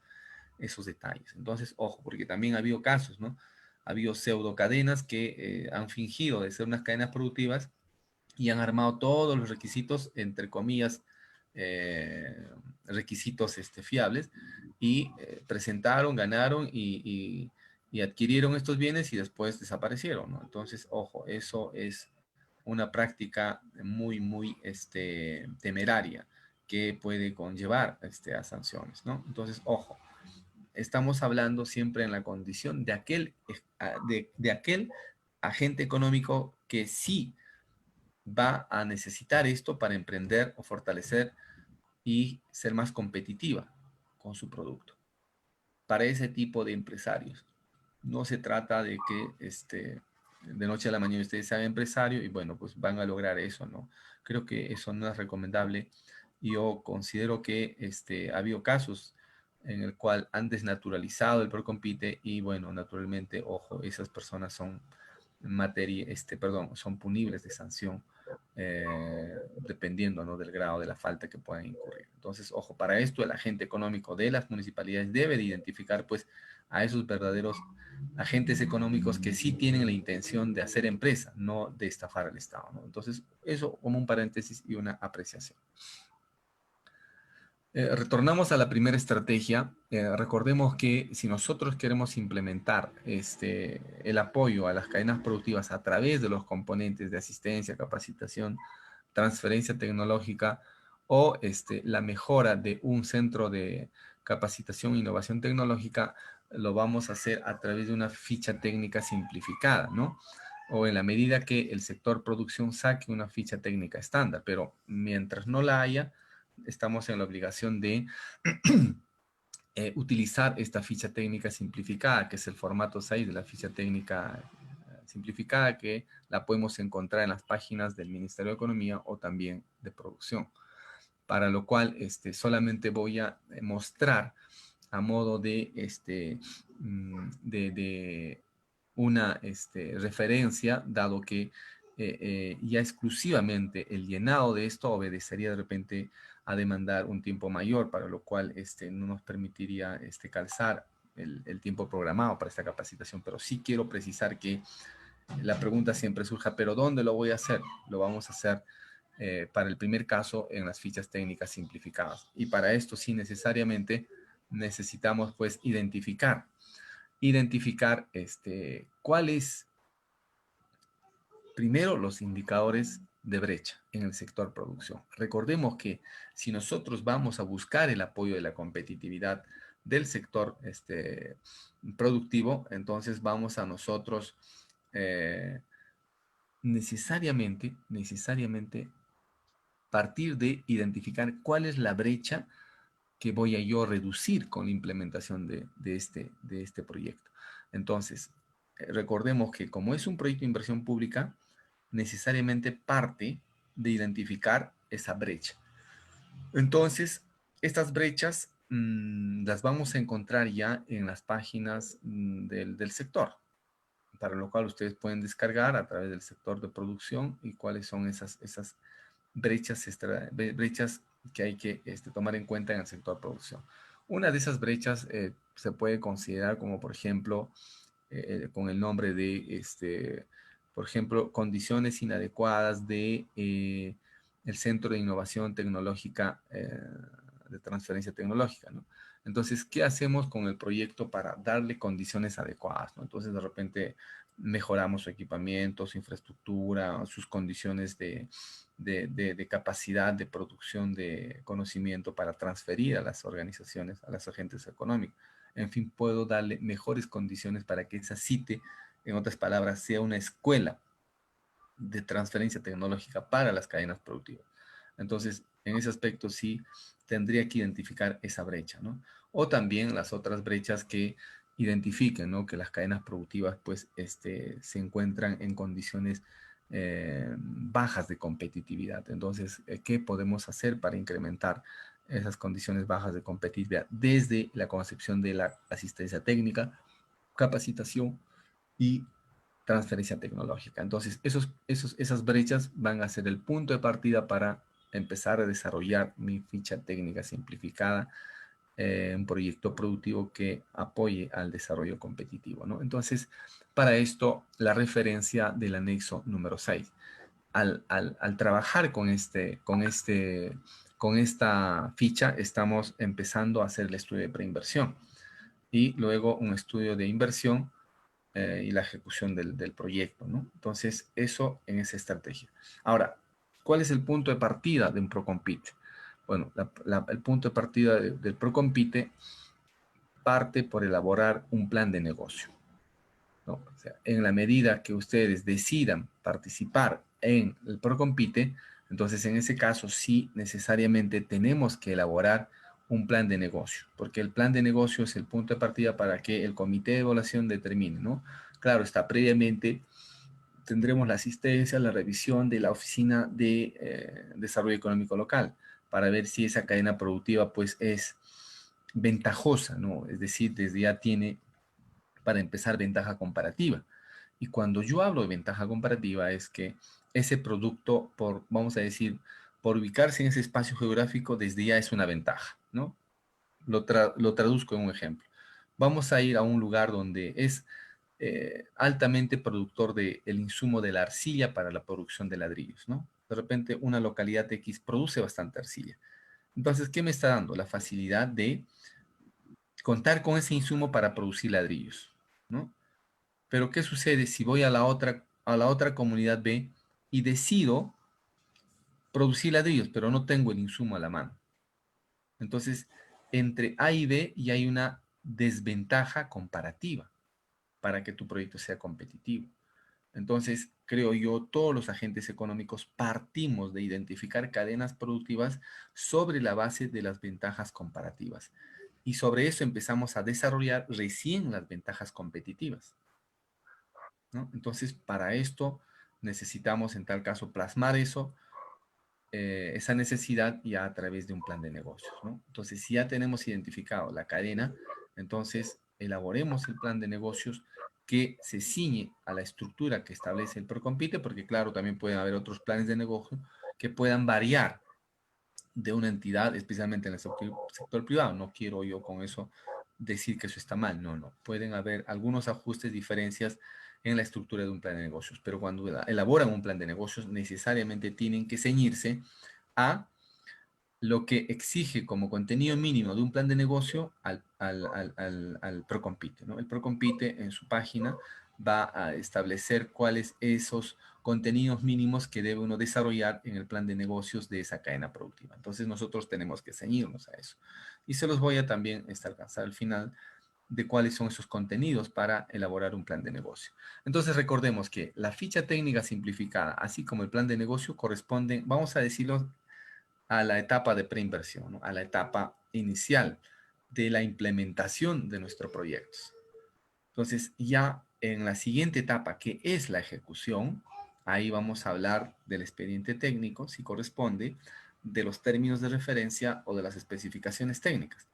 esos detalles. Entonces, ojo, porque también ha habido casos, ¿no? Ha habido pseudo cadenas que han fingido de ser unas cadenas productivas y han armado todos los requisitos, entre comillas, requisitos fiables, y presentaron, ganaron y adquirieron estos bienes y después desaparecieron, ¿no? Entonces, ojo, eso es una práctica muy, muy temeraria que puede conllevar a sanciones, ¿no? Entonces, ojo, estamos hablando siempre en la condición de aquel agente económico que sí va a necesitar esto para emprender o fortalecer y ser más competitiva con su producto. Para ese tipo de empresarios, no se trata de que de noche a la mañana usted sea empresario y bueno, pues van a lograr eso, ¿no? Creo que eso no es recomendable. Yo considero que ha habido casos en el cual han desnaturalizado el Procompite y bueno, naturalmente, ojo, esas personas son son punibles de sanción dependiendo, ¿no?, del grado de la falta que puedan incurrir. Entonces, ojo, para esto el agente económico de las municipalidades debe de identificar pues a esos verdaderos agentes económicos que sí tienen la intención de hacer empresa, no de estafar al Estado, ¿no? Entonces, eso como un paréntesis y una apreciación. Retornamos a la primera estrategia. Recordemos que si nosotros queremos implementar el apoyo a las cadenas productivas a través de los componentes de asistencia, capacitación, transferencia tecnológica o la mejora de un centro de capacitación e innovación tecnológica, lo vamos a hacer a través de una ficha técnica simplificada, ¿no? O en la medida que el sector producción saque una ficha técnica estándar, pero mientras no la haya, estamos en la obligación de utilizar esta ficha técnica simplificada, que es el formato 6 de la ficha técnica simplificada, que la podemos encontrar en las páginas del Ministerio de Economía o también de Producción. Para lo cual solamente voy a mostrar a modo de una referencia, dado que ya exclusivamente el llenado de esto obedecería de repente a demandar un tiempo mayor, para lo cual no nos permitiría calzar el tiempo programado para esta capacitación. Pero sí quiero precisar que la pregunta siempre surja, ¿pero dónde lo voy a hacer? Lo vamos a hacer para el primer caso en las fichas técnicas simplificadas. Y para esto sí necesariamente necesitamos pues identificar cuál es Primero, los indicadores de brecha en el sector producción. Recordemos que si nosotros vamos a buscar el apoyo de la competitividad del sector productivo, entonces vamos a nosotros necesariamente partir de identificar cuál es la brecha que voy a yo reducir con la implementación de este proyecto. Entonces, recordemos que como es un proyecto de inversión pública, necesariamente parte de identificar esa brecha. Entonces, estas brechas las vamos a encontrar ya en las páginas del sector, para lo cual ustedes pueden descargar a través del sector de producción y cuáles son esas brechas que hay que tomar en cuenta en el sector de producción. Una de esas brechas se puede considerar como, por ejemplo, con el nombre de, por ejemplo, condiciones inadecuadas de el Centro de Innovación Tecnológica, de Transferencia Tecnológica, ¿no? Entonces, ¿qué hacemos con el proyecto para darle condiciones adecuadas, ¿no? Entonces, de repente, mejoramos su equipamiento, su infraestructura, sus condiciones de capacidad de producción de conocimiento para transferir a las organizaciones, a los agentes económicos. En fin, puedo darle mejores condiciones para que esa CITE, en otras palabras, sea una escuela de transferencia tecnológica para las cadenas productivas. Entonces, en ese aspecto sí tendría que identificar esa brecha, ¿no? O también las otras brechas que identifiquen, ¿no? Que las cadenas productivas, pues, se encuentran en condiciones bajas de competitividad. Entonces, ¿qué podemos hacer para incrementar esas condiciones bajas de competitividad? Desde la concepción de la asistencia técnica, capacitación y transferencia tecnológica. Entonces, esas brechas van a ser el punto de partida para empezar a desarrollar mi ficha técnica simplificada, un proyecto productivo que apoye al desarrollo competitivo, ¿no? Entonces, para esto, la referencia del anexo número 6. Al trabajar con esta ficha, estamos empezando a hacer el estudio de preinversión y luego un estudio de inversión y la ejecución del proyecto, ¿no? Entonces, eso en esa estrategia. Ahora, ¿cuál es el punto de partida de un Procompite? Bueno, el punto de partida del Procompite parte por elaborar un plan de negocio, ¿no? O sea, en la medida que ustedes decidan participar en el Procompite, entonces en ese caso sí necesariamente tenemos que elaborar un plan de negocio, porque el plan de negocio es el punto de partida para que el comité de evaluación determine, ¿no? Claro, está previamente tendremos la asistencia, la revisión de la Oficina de Desarrollo Económico Local para ver si esa cadena productiva pues es ventajosa, ¿no? Es decir, desde ya tiene para empezar ventaja comparativa. Y cuando yo hablo de ventaja comparativa es que ese producto, vamos a decir, por ubicarse en ese espacio geográfico, desde ya es una ventaja, ¿no? Lo traduzco en un ejemplo. Vamos a ir a un lugar donde es altamente productor del insumo de la arcilla para la producción de ladrillos, ¿no? De repente una localidad X produce bastante arcilla. Entonces, ¿qué me está dando? La facilidad de contar con ese insumo para producir ladrillos, ¿no? Pero ¿qué sucede si voy a la otra comunidad B y decido producir ladrillos, pero no tengo el insumo a la mano? Entonces, entre A y B ya hay una desventaja comparativa para que tu proyecto sea competitivo. Entonces, creo yo, todos los agentes económicos partimos de identificar cadenas productivas sobre la base de las ventajas comparativas. Y sobre eso empezamos a desarrollar recién las ventajas competitivas, ¿no? Entonces, para esto necesitamos, en tal caso, plasmar eso, esa necesidad ya a través de un plan de negocios, ¿no? Entonces, si ya tenemos identificado la cadena, entonces elaboremos el plan de negocios que se ciñe a la estructura que establece el Procompite, porque claro, también pueden haber otros planes de negocio que puedan variar de una entidad, especialmente en el sector privado. No quiero yo con eso decir que eso está mal, no, no. Pueden haber algunos ajustes, diferencias en la estructura de un plan de negocios, pero cuando elaboran un plan de negocios necesariamente tienen que ceñirse a lo que exige como contenido mínimo de un plan de negocio al Procompite, ¿no? El Procompite en su página va a establecer cuáles esos contenidos mínimos que debe uno desarrollar en el plan de negocios de esa cadena productiva. Entonces nosotros tenemos que ceñirnos a eso. Y se los voy a también alcanzar al final de cuáles son esos contenidos para elaborar un plan de negocio. Entonces recordemos que la ficha técnica simplificada, así como el plan de negocio, corresponden, vamos a decirlo, a la etapa de preinversión, ¿no? A la etapa inicial de la implementación de nuestro proyecto. Entonces, ya en la siguiente etapa, que es la ejecución, ahí vamos a hablar del expediente técnico, si corresponde, de los términos de referencia o de las especificaciones técnicas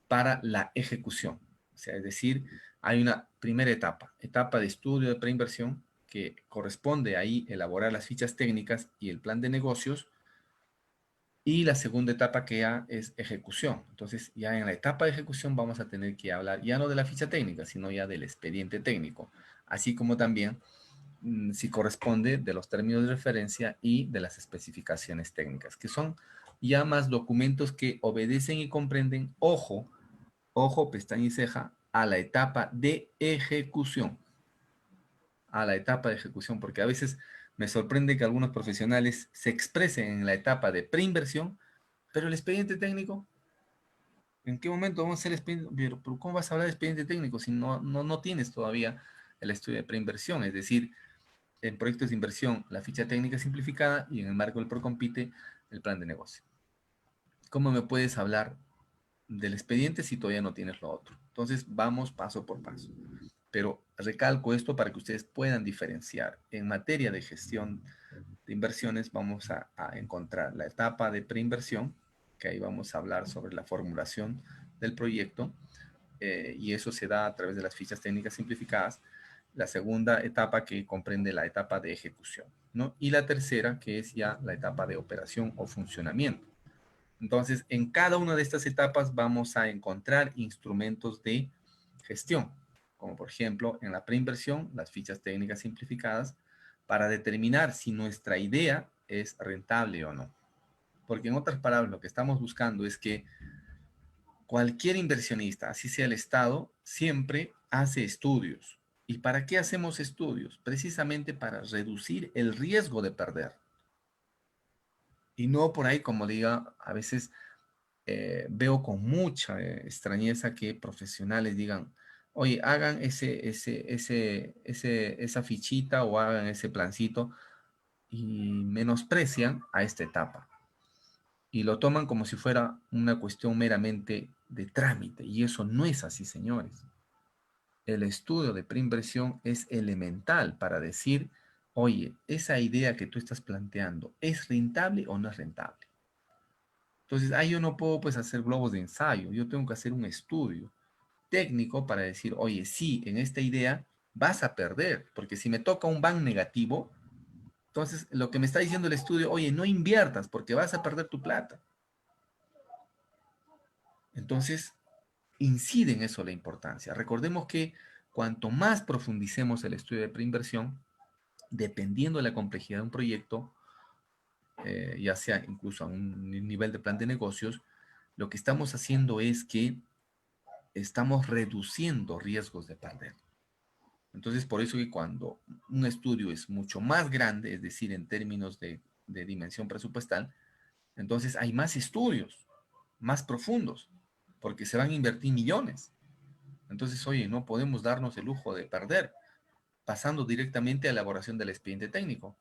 para la ejecución. O sea, es decir, hay una primera etapa, etapa de estudio de preinversión, que corresponde ahí elaborar las fichas técnicas y el plan de negocios, y la segunda etapa que ya es ejecución. Entonces, ya en la etapa de ejecución vamos a tener que hablar ya no de la ficha técnica, sino ya del expediente técnico, así como también, si corresponde, de los términos de referencia y de las especificaciones técnicas, que son ya más documentos que obedecen y comprenden, ojo, pestaña y ceja, a la etapa de ejecución. A la etapa de ejecución, porque a veces me sorprende que algunos profesionales se expresen en la etapa de preinversión, pero el expediente técnico, ¿en qué momento vamos a hacer el expediente? Pero ¿cómo vas a hablar de expediente técnico si no tienes todavía el estudio de preinversión? Es decir, en proyectos de inversión, la ficha técnica simplificada y en el marco del Procompite, el plan de negocio. ¿Cómo me puedes hablar del expediente si todavía no tienes lo otro? Entonces, vamos paso por paso. Pero recalco esto para que ustedes puedan diferenciar. En materia de gestión de inversiones vamos a encontrar la etapa de preinversión, que ahí vamos a hablar sobre la formulación del proyecto, y eso se da a través de las fichas técnicas simplificadas. La segunda etapa, que comprende la etapa de ejecución, ¿no? Y la tercera, que es ya la etapa de operación o funcionamiento. Entonces, en cada una de estas etapas vamos a encontrar instrumentos de gestión, como por ejemplo en la preinversión, las fichas técnicas simplificadas, para determinar si nuestra idea es rentable o no. Porque en otras palabras, lo que estamos buscando es que cualquier inversionista, así sea el Estado, siempre hace estudios. ¿Y para qué hacemos estudios? Precisamente para reducir el riesgo de perder. Y no por ahí, como diga, a veces veo con mucha extrañeza que profesionales digan, oye, hagan esa fichita o hagan ese plancito, y menosprecian a esta etapa y lo toman como si fuera una cuestión meramente de trámite, y eso no es así, señores. El estudio de preinversión es elemental para decir, oye, esa idea que tú estás planteando, ¿es rentable o no es rentable? Entonces, ahí yo no puedo pues hacer globos de ensayo, yo tengo que hacer un estudio técnico para decir, oye, sí, en esta idea vas a perder, porque si me toca un ban negativo, entonces lo que me está diciendo el estudio, oye, no inviertas porque vas a perder tu plata. Entonces, incide en eso la importancia. Recordemos que cuanto más profundicemos el estudio de preinversión, dependiendo de la complejidad de un proyecto, ya sea incluso a un nivel de plan de negocios, lo que estamos haciendo es que estamos reduciendo riesgos de perder. Entonces, por eso que cuando un estudio es mucho más grande, es decir, en términos de dimensión presupuestal, entonces hay más estudios, más profundos, porque se van a invertir millones. Entonces, oye, no podemos darnos el lujo de perder, pasando directamente a la elaboración del expediente técnico.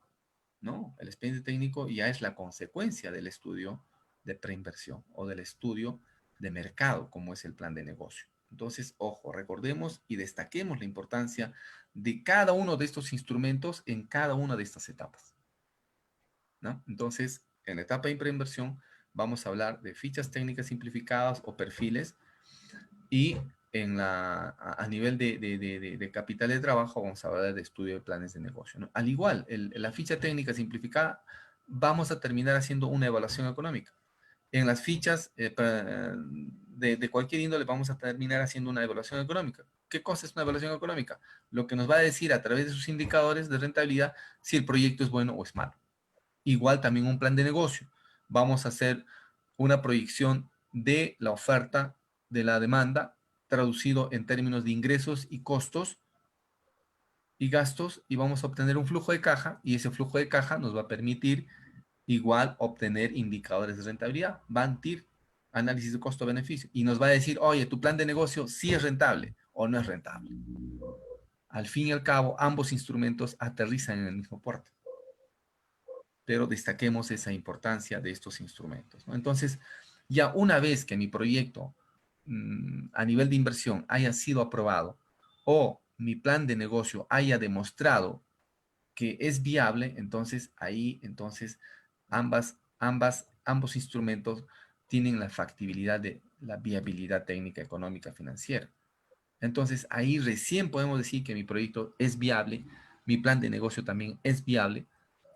No, el expediente técnico ya es la consecuencia del estudio de preinversión o del estudio de mercado, como es el plan de negocio. Entonces, ojo, recordemos y destaquemos la importancia de cada uno de estos instrumentos en cada una de estas etapas, ¿no? Entonces, en la etapa de preinversión vamos a hablar de fichas técnicas simplificadas o perfiles, y a nivel de capital de trabajo vamos a hablar de estudio de planes de negocio, ¿no? Al igual, la ficha técnica simplificada vamos a terminar haciendo una evaluación económica. En las fichas de cualquier índole vamos a terminar haciendo una evaluación económica. ¿Qué cosa es una evaluación económica? Lo que nos va a decir a través de sus indicadores de rentabilidad si el proyecto es bueno o es malo. Igual también un plan de negocio. Vamos a hacer una proyección de la oferta, de la demanda, traducido en términos de ingresos y costos, y gastos y vamos a obtener un flujo de caja y ese flujo de caja nos va a permitir igual obtener indicadores de rentabilidad. BANTIR, análisis de costo-beneficio, y nos va a decir, oye, tu plan de negocio sí es rentable o no es rentable. Al fin y al cabo, ambos instrumentos aterrizan en el mismo puerto. Pero destaquemos esa importancia de estos instrumentos, ¿no? Entonces, ya una vez que mi proyecto a nivel de inversión haya sido aprobado o mi plan de negocio haya demostrado que es viable, entonces ahí, entonces, ambos instrumentos tienen la factibilidad de la viabilidad técnica, económica, financiera. Entonces, ahí recién podemos decir que mi proyecto es viable, mi plan de negocio también es viable.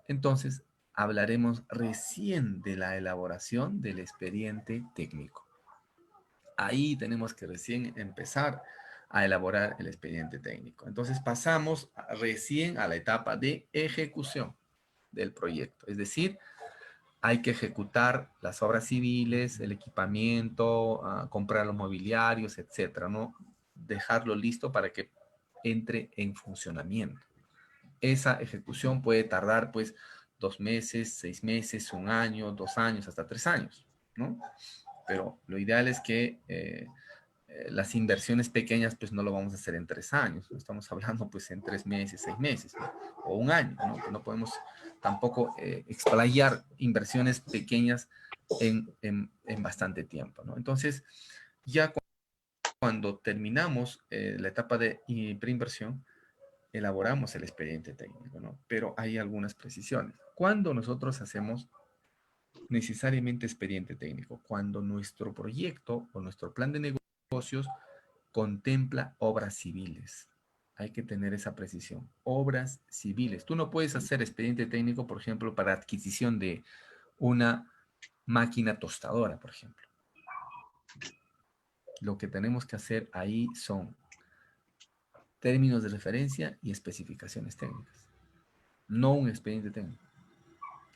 Entonces, hablaremos recién de la elaboración del expediente técnico. Ahí tenemos que recién empezar a elaborar el expediente técnico. Entonces, pasamos recién a la etapa de ejecución del proyecto. Es decir, hay que ejecutar las obras civiles, el equipamiento, comprar los mobiliarios, etcétera, ¿no? Dejarlo listo para que entre en funcionamiento. Esa ejecución puede tardar, pues, 2 meses, 6 meses, 1 año, 2 años, hasta 3 años, ¿no? Pero lo ideal es que las inversiones pequeñas, pues, no lo vamos a hacer en 3 años. Estamos hablando, pues, en 3 meses, 6 meses, ¿no? O 1 año, ¿no? No podemos tampoco explayar inversiones pequeñas en bastante tiempo, ¿no? Entonces, ya cuando terminamos la etapa de preinversión, elaboramos el expediente técnico, ¿no? Pero hay algunas precisiones. Cuando nosotros hacemos necesariamente expediente técnico, cuando nuestro proyecto o nuestro plan de negocios contempla obras civiles. Hay que tener esa precisión. Obras civiles. Tú no puedes hacer expediente técnico, por ejemplo, para adquisición de una máquina tostadora, por ejemplo. Lo que tenemos que hacer ahí son términos de referencia y especificaciones técnicas, no un expediente técnico.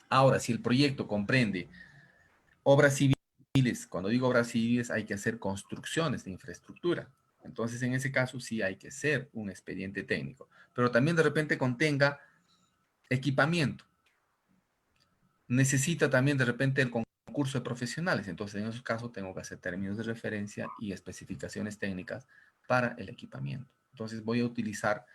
Ahora, si el proyecto comprende obras civiles, cuando digo obras civiles hay que hacer construcciones de infraestructura. Entonces, en ese caso sí hay que hacer un expediente técnico, pero también de repente contenga equipamiento. Necesita también de repente el concurso de profesionales. Entonces, en esos casos tengo que hacer términos de referencia y especificaciones técnicas para el equipamiento. Entonces, voy a utilizar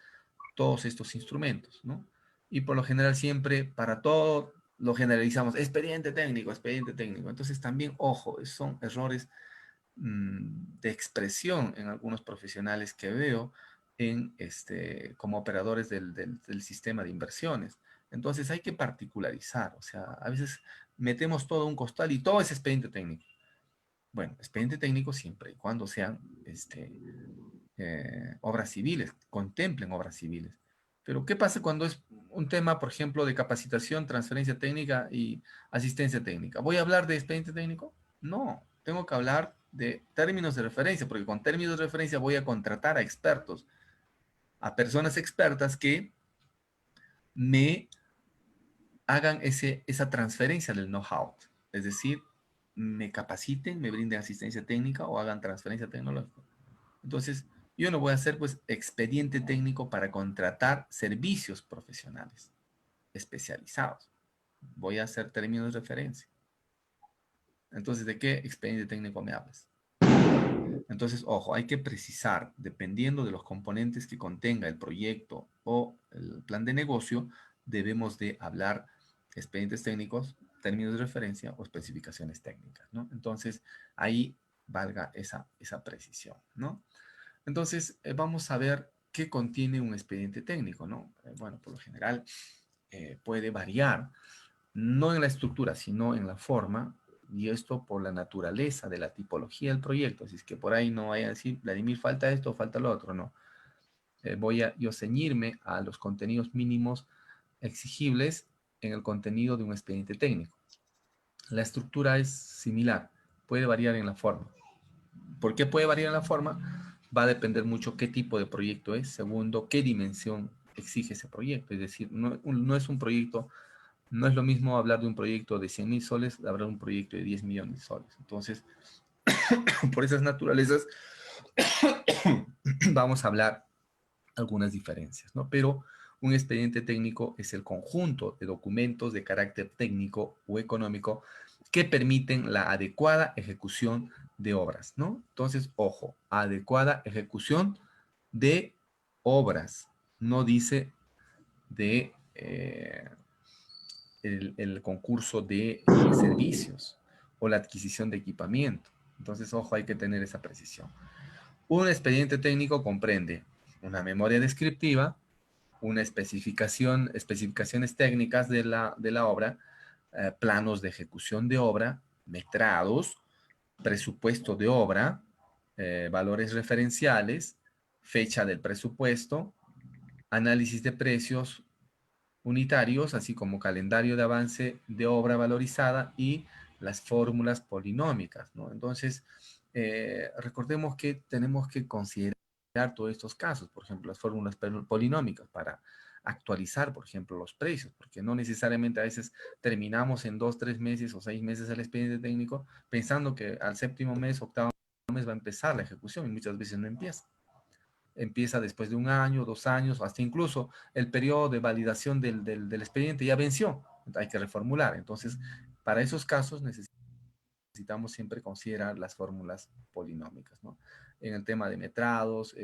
todos estos instrumentos, ¿no? Y por lo general siempre para todo lo generalizamos, expediente técnico, expediente técnico. Entonces también, ojo, son errores de expresión en algunos profesionales que veo como operadores del sistema de inversiones. Entonces hay que particularizar, o sea, a veces metemos todo a un costal y todo es expediente técnico. Bueno, expediente técnico siempre y cuando sean obras civiles, contemplen obras civiles. Pero ¿qué pasa cuando es un tema, por ejemplo, de capacitación, transferencia técnica y asistencia técnica? ¿Voy a hablar de expediente técnico? No, tengo que hablar de términos de referencia, porque con términos de referencia voy a contratar a expertos, a personas expertas que me hagan esa transferencia del know-how. Es decir, me capaciten, me brinden asistencia técnica o hagan transferencia tecnológica. Entonces, yo no voy a hacer pues expediente técnico para contratar servicios profesionales especializados. Voy a hacer términos de referencia. Entonces, ¿de qué expediente técnico me hablas? Entonces, ojo, hay que precisar, dependiendo de los componentes que contenga el proyecto o el plan de negocio, debemos de hablar expedientes técnicos, términos de referencia o especificaciones técnicas, ¿no? Entonces, ahí valga esa precisión, ¿no? Entonces, vamos a ver qué contiene un expediente técnico, ¿no? Bueno, por lo general puede variar, no en la estructura, sino en la forma, y esto por la naturaleza de la tipología del proyecto. Así es que por ahí no vaya a decir, Vladimir, falta esto o falta lo otro, no. Voy a yo ceñirme a los contenidos mínimos exigibles en el contenido de un expediente técnico. La estructura es similar, puede variar en la forma. ¿Por qué puede variar en la forma? Va a depender mucho qué tipo de proyecto es. Segundo, qué dimensión exige ese proyecto. Es decir, no es un proyecto, no es lo mismo hablar de un proyecto de 100.000 soles, hablar de un proyecto de 10 millones de soles. Entonces, por esas naturalezas, vamos a hablar algunas diferencias, ¿no? Pero un expediente técnico es el conjunto de documentos de carácter técnico o económico que permiten la adecuada ejecución de obras, ¿no? Entonces, ojo, adecuada ejecución de obras, no dice de el concurso de servicios o la adquisición de equipamiento. Entonces, ojo, hay que tener esa precisión. Un expediente técnico comprende una memoria descriptiva, una especificaciones técnicas de la obra, planos de ejecución de obra, metrados, presupuesto de obra, valores referenciales, fecha del presupuesto, análisis de precios unitarios, así como calendario de avance de obra valorizada y las fórmulas polinómicas, ¿no? Entonces, recordemos que tenemos que considerar todos estos casos, por ejemplo, las fórmulas polinómicas para actualizar, por ejemplo, los precios, porque no necesariamente a veces terminamos en 2, 3 meses o 6 meses el expediente técnico pensando que al séptimo mes, octavo mes va a empezar la ejecución y muchas veces no empieza. Empieza después de 1 año, 2 años, o hasta incluso el periodo de validación del expediente ya venció, hay que reformular. Entonces, para esos casos necesitamos siempre considerar las fórmulas polinómicas, ¿no? En el tema de metrados,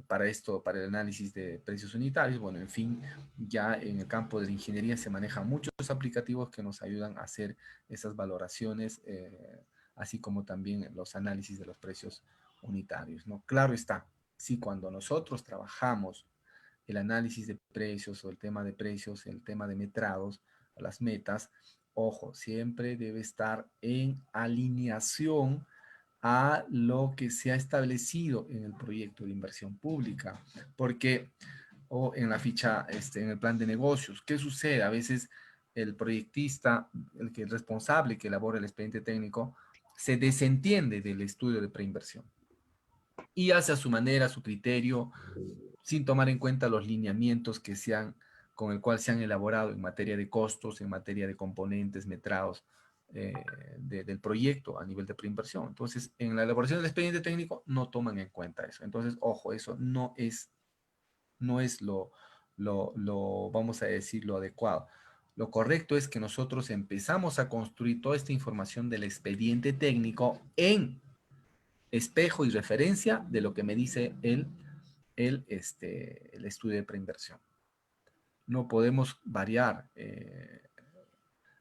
para esto, para el análisis de precios unitarios, bueno, en fin, ya en el campo de la ingeniería se manejan muchos aplicativos que nos ayudan a hacer esas valoraciones, así como también los análisis de los precios unitarios, ¿no? Claro está, si cuando nosotros trabajamos el análisis de precios o el tema de precios, el tema de metrados, las metas, ojo, siempre debe estar en alineación a lo que se ha establecido en el proyecto de inversión pública, porque o en la ficha, en el plan de negocios, ¿qué sucede? A veces el proyectista, el que es responsable, que elabora el expediente técnico, se desentiende del estudio de preinversión y hace a su manera, a su criterio, sin tomar en cuenta los lineamientos con el cual se han elaborado en materia de costos, en materia de componentes, metrados del proyecto a nivel de preinversión. Entonces, en la elaboración del expediente técnico no toman en cuenta eso. Entonces, ojo, eso no es vamos a decir, lo adecuado. Lo correcto es que nosotros empezamos a construir toda esta información del expediente técnico en espejo y referencia de lo que me dice el estudio de preinversión. No podemos variar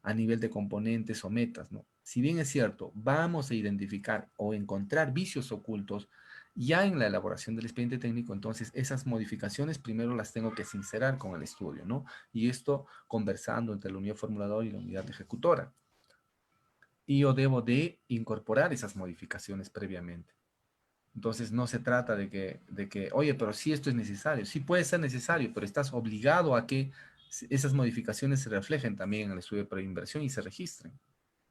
a nivel de componentes o metas, ¿no? Si bien es cierto, vamos a identificar o encontrar vicios ocultos ya en la elaboración del expediente técnico, entonces esas modificaciones primero las tengo que sincerar con el estudio, ¿no? Y esto conversando entre la unidad formuladora y la unidad ejecutora. Y yo debo de incorporar esas modificaciones previamente. Entonces no se trata de que, oye, pero sí esto es necesario. Sí puede ser necesario, pero estás obligado a que esas modificaciones se reflejen también en el estudio de preinversión y se registren.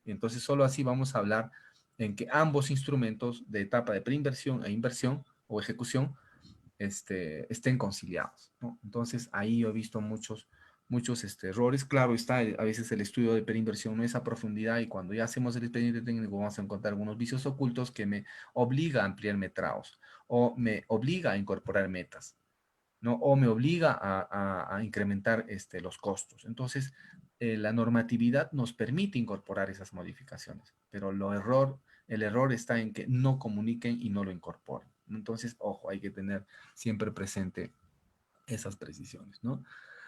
Y entonces solo así vamos a hablar en que ambos instrumentos de etapa de preinversión e inversión o ejecución estén conciliados, ¿no? Entonces ahí yo he visto muchos errores. Claro está, a veces el estudio de preinversión no es a profundidad y cuando ya hacemos el expediente técnico vamos a encontrar algunos vicios ocultos que me obliga a ampliar metrados o me obliga a incorporar metas, ¿no? O me obliga a incrementar los costos. Entonces, la normatividad nos permite incorporar esas modificaciones, pero el error está en que no comuniquen y no lo incorporen. Entonces, ojo, hay que tener siempre presente esas precisiones, ¿no?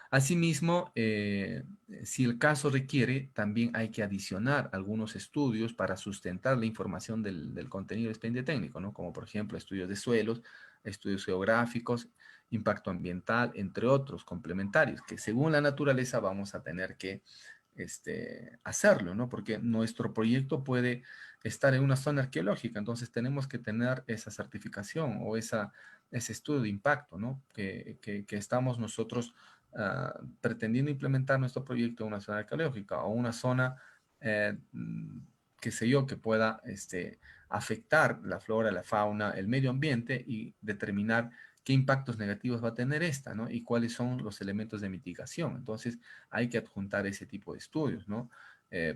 Asimismo, si el caso requiere, también hay que adicionar algunos estudios para sustentar la información del contenido del expediente técnico, ¿no? Como por ejemplo estudios de suelos, estudios geográficos, impacto ambiental, entre otros complementarios, que según la naturaleza vamos a tener que hacerlo, ¿no? Porque nuestro proyecto puede estar en una zona arqueológica, entonces tenemos que tener esa certificación o ese estudio de impacto, ¿no? Que estamos nosotros pretendiendo implementar nuestro proyecto en una zona arqueológica o una zona, qué sé yo, que pueda afectar la flora, la fauna, el medio ambiente y determinar qué impactos negativos va a tener esta, ¿no? Y cuáles son los elementos de mitigación. Entonces, hay que adjuntar ese tipo de estudios, ¿no?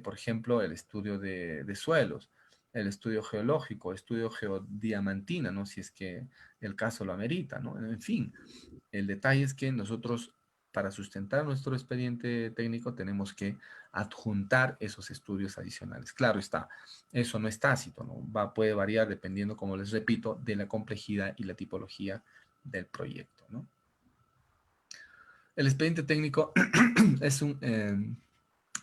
Por ejemplo, el estudio de suelos. el estudio geológico, estudio geodiamantina, ¿no? Si es que el caso lo amerita, ¿no? En fin, el detalle es que nosotros, para sustentar nuestro expediente técnico, tenemos que adjuntar esos estudios adicionales. Claro está, eso no es tácito, ¿no? Puede variar dependiendo, como les repito, de la complejidad y la tipología del proyecto, ¿no? El expediente técnico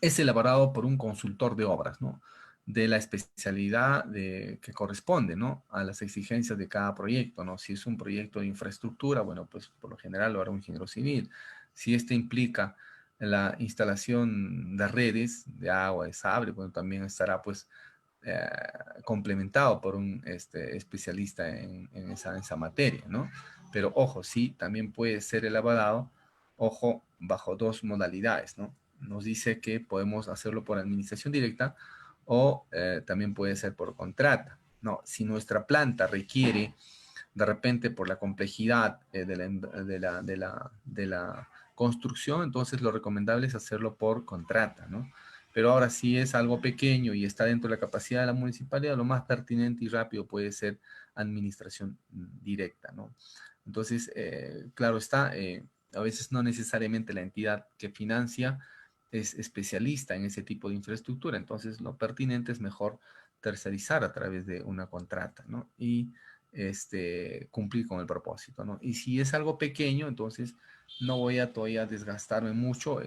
es elaborado por un consultor de obras, ¿no? De la especialidad que corresponde, ¿no? A las exigencias de cada proyecto, ¿no? Si es un proyecto de infraestructura, bueno, pues por lo general lo hará un ingeniero civil. Si este implica la instalación de redes de agua, de sable, bueno, también estará, pues, eh, complementado por un especialista en esa materia, ¿no? Pero ojo, sí, también puede ser elaborado, ojo, bajo dos modalidades, ¿no? Nos dice que podemos hacerlo por administración directa o también puede ser por contrata. No, si nuestra planta requiere, de repente por la complejidad de la construcción, entonces lo recomendable es hacerlo por contrata, ¿no? Pero ahora si es algo pequeño y está dentro de la capacidad de la municipalidad, lo más pertinente y rápido puede ser administración directa, ¿no? Entonces, claro está, a veces no necesariamente la entidad que financia es especialista en ese tipo de infraestructura, entonces lo pertinente es mejor tercerizar a través de una contrata, ¿no? Y cumplir con el propósito, ¿no? Y si es algo pequeño, entonces no voy a todavía desgastarme mucho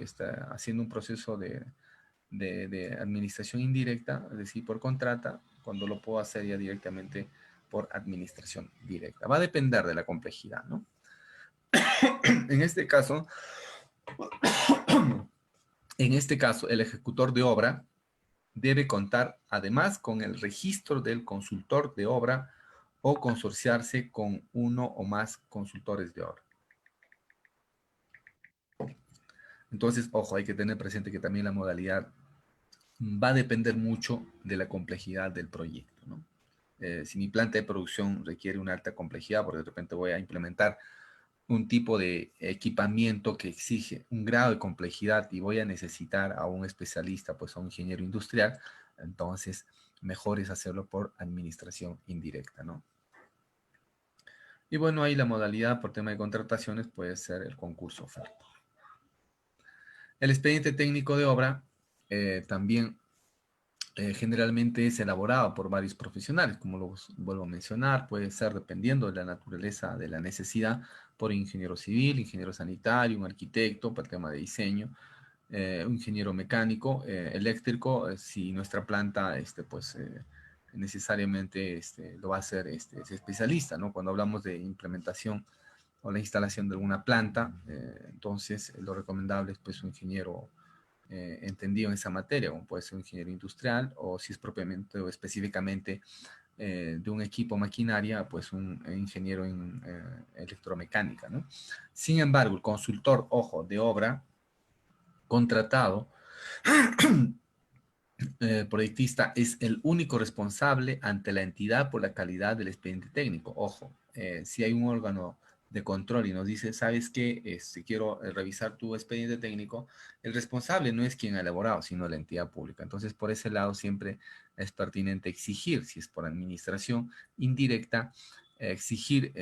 haciendo un proceso de administración indirecta, es decir, por contrata, cuando lo puedo hacer ya directamente por administración directa. Va a depender de la complejidad, ¿no? En este caso, el ejecutor de obra debe contar además con el registro del consultor de obra o consorciarse con uno o más consultores de obra. Entonces, ojo, hay que tener presente que también la modalidad va a depender mucho de la complejidad del proyecto, ¿no? Si mi planta de producción requiere una alta complejidad, porque de repente voy a implementar un tipo de equipamiento que exige un grado de complejidad y voy a necesitar a un especialista, pues a un ingeniero industrial, entonces mejor es hacerlo por administración indirecta, ¿no? Y bueno, ahí la modalidad por tema de contrataciones puede ser el concurso oferta. El expediente técnico de obra también generalmente es elaborado por varios profesionales, como lo vuelvo a mencionar, puede ser dependiendo de la naturaleza de la necesidad, por ingeniero civil, ingeniero sanitario, un arquitecto para el tema de diseño, un ingeniero mecánico, eléctrico, si nuestra planta, pues necesariamente lo va a hacer es especialista, ¿no? Cuando hablamos de implementación o la instalación de alguna planta, entonces lo recomendable es pues un ingeniero entendido en esa materia, como puede ser un ingeniero industrial o si es propiamente o específicamente de un equipo maquinaria, pues un ingeniero en electromecánica, ¿no? Sin embargo, el consultor, ojo, de obra contratado, proyectista, es el único responsable ante la entidad por la calidad del expediente técnico. Ojo, si hay un órgano de control y nos dice, ¿sabes qué? Si quiero revisar tu expediente técnico, el responsable no es quien ha elaborado, sino la entidad pública. Entonces, por ese lado siempre es pertinente exigir, si es por administración indirecta, exigir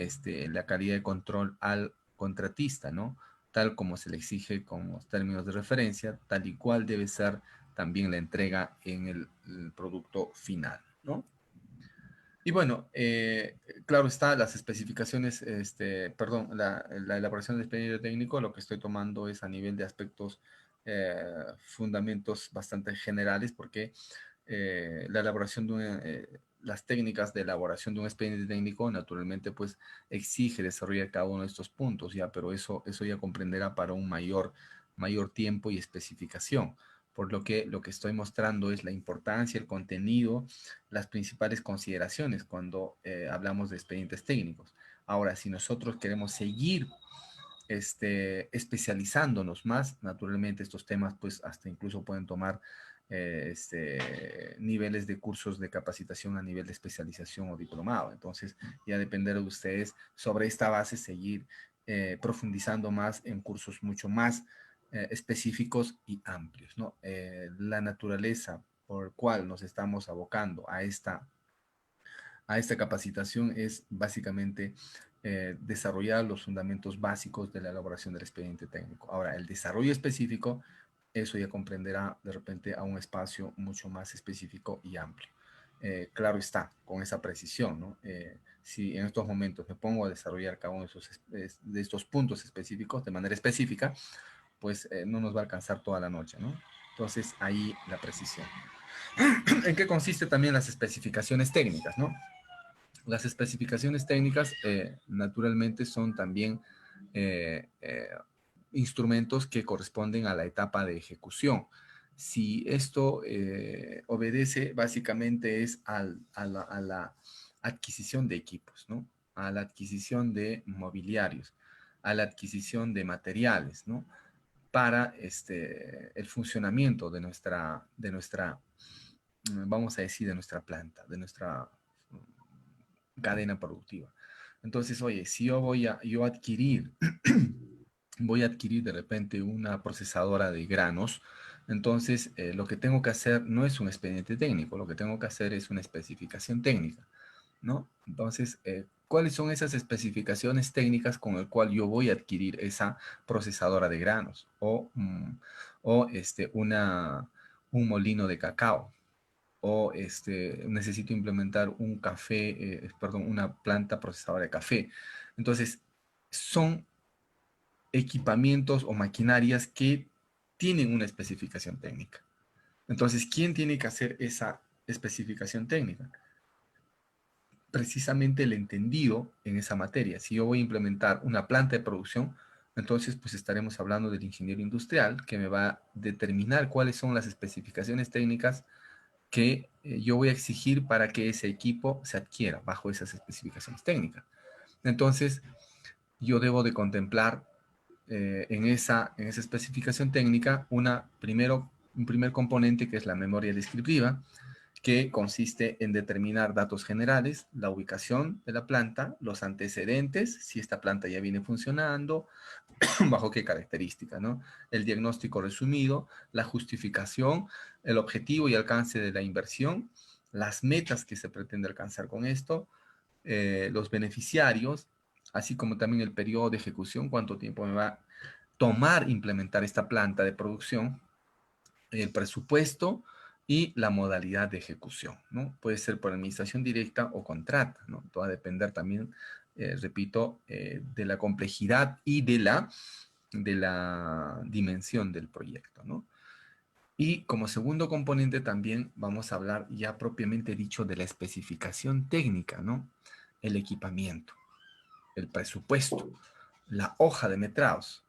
la calidad de control al contratista, ¿no? Tal como se le exige con los términos de referencia, tal y cual debe ser también la entrega en el producto final, ¿no? Y bueno, claro está, las especificaciones, perdón, la elaboración del expediente técnico, lo que estoy tomando es a nivel de aspectos, fundamentos bastante generales, porque la elaboración las técnicas de elaboración de un expediente técnico, naturalmente, pues exige desarrollar cada uno de estos puntos, ya, pero eso ya comprenderá para un mayor tiempo y especificación. Por lo que estoy mostrando es la importancia, el contenido, las principales consideraciones cuando hablamos de expedientes técnicos. Ahora, si nosotros queremos seguir especializándonos más, naturalmente estos temas pues hasta incluso pueden tomar niveles de cursos de capacitación a nivel de especialización o diplomado. Entonces, ya dependerá de ustedes sobre esta base seguir profundizando más en cursos mucho más específicos y amplios, ¿no? La naturaleza por el cual nos estamos abocando a esta capacitación es básicamente desarrollar los fundamentos básicos de la elaboración del expediente técnico. Ahora, el desarrollo específico, eso ya comprenderá de repente a un espacio mucho más específico y amplio. Claro está, con esa precisión, ¿no? Si en estos momentos me pongo a desarrollar cada uno de estos puntos específicos de manera específica, pues no nos va a alcanzar toda la noche, ¿no? Entonces, ahí la precisión. ¿En qué consiste también las especificaciones técnicas, no? Las especificaciones técnicas, naturalmente, son también eh, eh, instrumentos que corresponden a la etapa de ejecución. Si esto obedece, básicamente es a la adquisición de equipos, ¿no? A la adquisición de mobiliarios, a la adquisición de materiales, ¿no? Para el funcionamiento vamos a decir, de nuestra planta, de nuestra cadena productiva. Entonces, oye, si yo voy a adquirir de repente una procesadora de granos, entonces lo que tengo que hacer no es un expediente técnico, lo que tengo que hacer es una especificación técnica, ¿no? Entonces, ¿cuáles son esas especificaciones técnicas con el cual yo voy a adquirir esa procesadora de granos o un molino de cacao? O necesito implementar una planta procesadora de café. Entonces, son equipamientos o maquinarias que tienen una especificación técnica. Entonces, ¿quién tiene que hacer esa especificación técnica? Precisamente el entendido en esa materia. Si yo voy a implementar una planta de producción, entonces pues estaremos hablando del ingeniero industrial que me va a determinar cuáles son las especificaciones técnicas que yo voy a exigir para que ese equipo se adquiera bajo esas especificaciones técnicas. Entonces, yo debo de contemplar en esa especificación técnica un primer componente que es la memoria descriptiva, que consiste en determinar datos generales, la ubicación de la planta, los antecedentes, si esta planta ya viene funcionando, bajo qué características, ¿no? El diagnóstico resumido, la justificación, el objetivo y alcance de la inversión, las metas que se pretende alcanzar con esto, los beneficiarios, así como también el periodo de ejecución, cuánto tiempo me va a tomar implementar esta planta de producción, el presupuesto y la modalidad de ejecución, ¿no? Puede ser por administración directa o contrata, ¿no? Todo va a depender también, repito, de la complejidad y de la dimensión del proyecto, ¿no? Y como segundo componente también vamos a hablar ya propiamente dicho de la especificación técnica, ¿no? El equipamiento, el presupuesto, la hoja de metrados,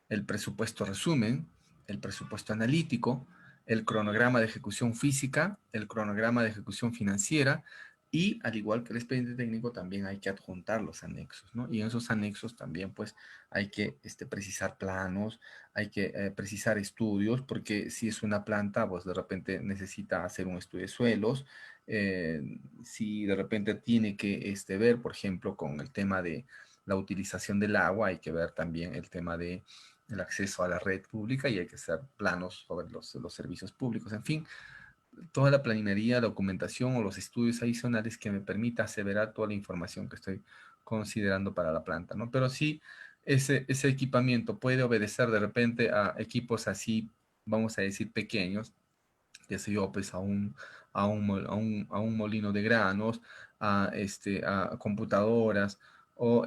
el presupuesto resumen, el presupuesto analítico, el cronograma de ejecución física, el cronograma de ejecución financiera y al igual que el expediente técnico también hay que adjuntar los anexos, ¿no? Y en esos anexos también pues hay que precisar planos, hay que precisar estudios, porque si es una planta pues de repente necesita hacer un estudio de suelos, si de repente tiene que ver, por ejemplo, con el tema de la utilización del agua, hay que ver también el tema de el acceso a la red pública y hay que hacer planos sobre los servicios públicos. En fin, toda la planearía, la documentación o los estudios adicionales que me permita aseverar toda la información que estoy considerando para la planta, ¿no? Pero sí, ese equipamiento puede obedecer de repente a equipos así, vamos a decir, pequeños, qué sé yo, pues a un molino de granos, a computadoras, o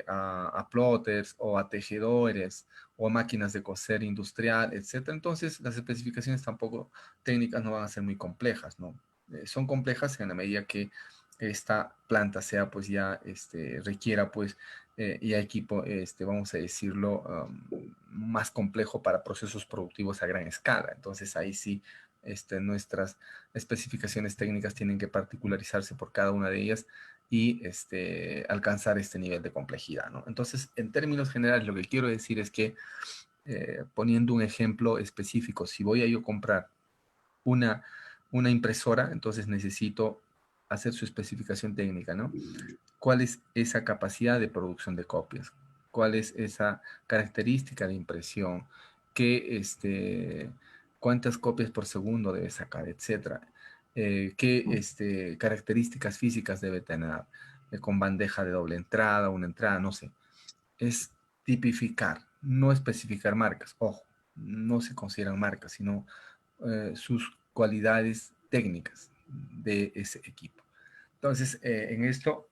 a plotters, o a tejedores, o a máquinas de coser industrial, etcétera. Entonces, las especificaciones tampoco técnicas no van a ser muy complejas, ¿no? Son complejas en la medida que esta planta sea, pues ya, requiera, pues, ya equipo, vamos a decirlo, más complejo para procesos productivos a gran escala. Entonces, ahí sí nuestras especificaciones técnicas tienen que particularizarse por cada una de ellas y alcanzar este nivel de complejidad, ¿no? Entonces, en términos generales, lo que quiero decir es que, poniendo un ejemplo específico, si voy a yo comprar una, una impresora, entonces necesito hacer su especificación técnica, ¿no? ¿Cuál es esa capacidad de producción de copias? ¿Cuál es esa característica de impresión? ¿Qué, cuántas copias por segundo debe sacar, etcétera. Qué características físicas debe tener, con bandeja de doble entrada, una entrada, no sé. Es tipificar, no especificar marcas. Ojo, no se consideran marcas, sino sus cualidades técnicas de ese equipo. Entonces, en esto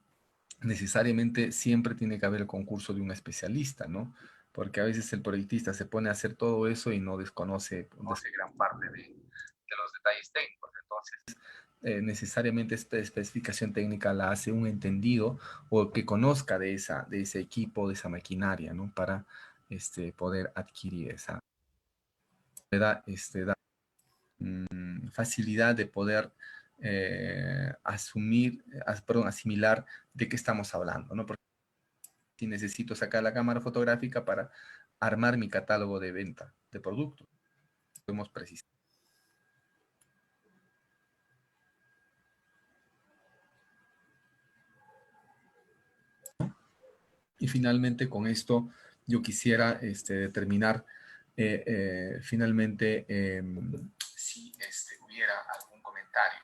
necesariamente siempre tiene que haber el concurso de un especialista, ¿no? Porque a veces el proyectista se pone a hacer todo eso y no desconoce gran parte de los detalles técnicos. Entonces, necesariamente esta especificación técnica la hace un entendido o que conozca de ese equipo, de esa maquinaria, ¿no? Para poder adquirir esa, da facilidad de poder asimilar de qué estamos hablando, ¿no? Porque si necesito sacar la cámara fotográfica para armar mi catálogo de venta de productos, podemos precisar. Y finalmente con esto yo quisiera determinar finalmente si hubiera algún comentario.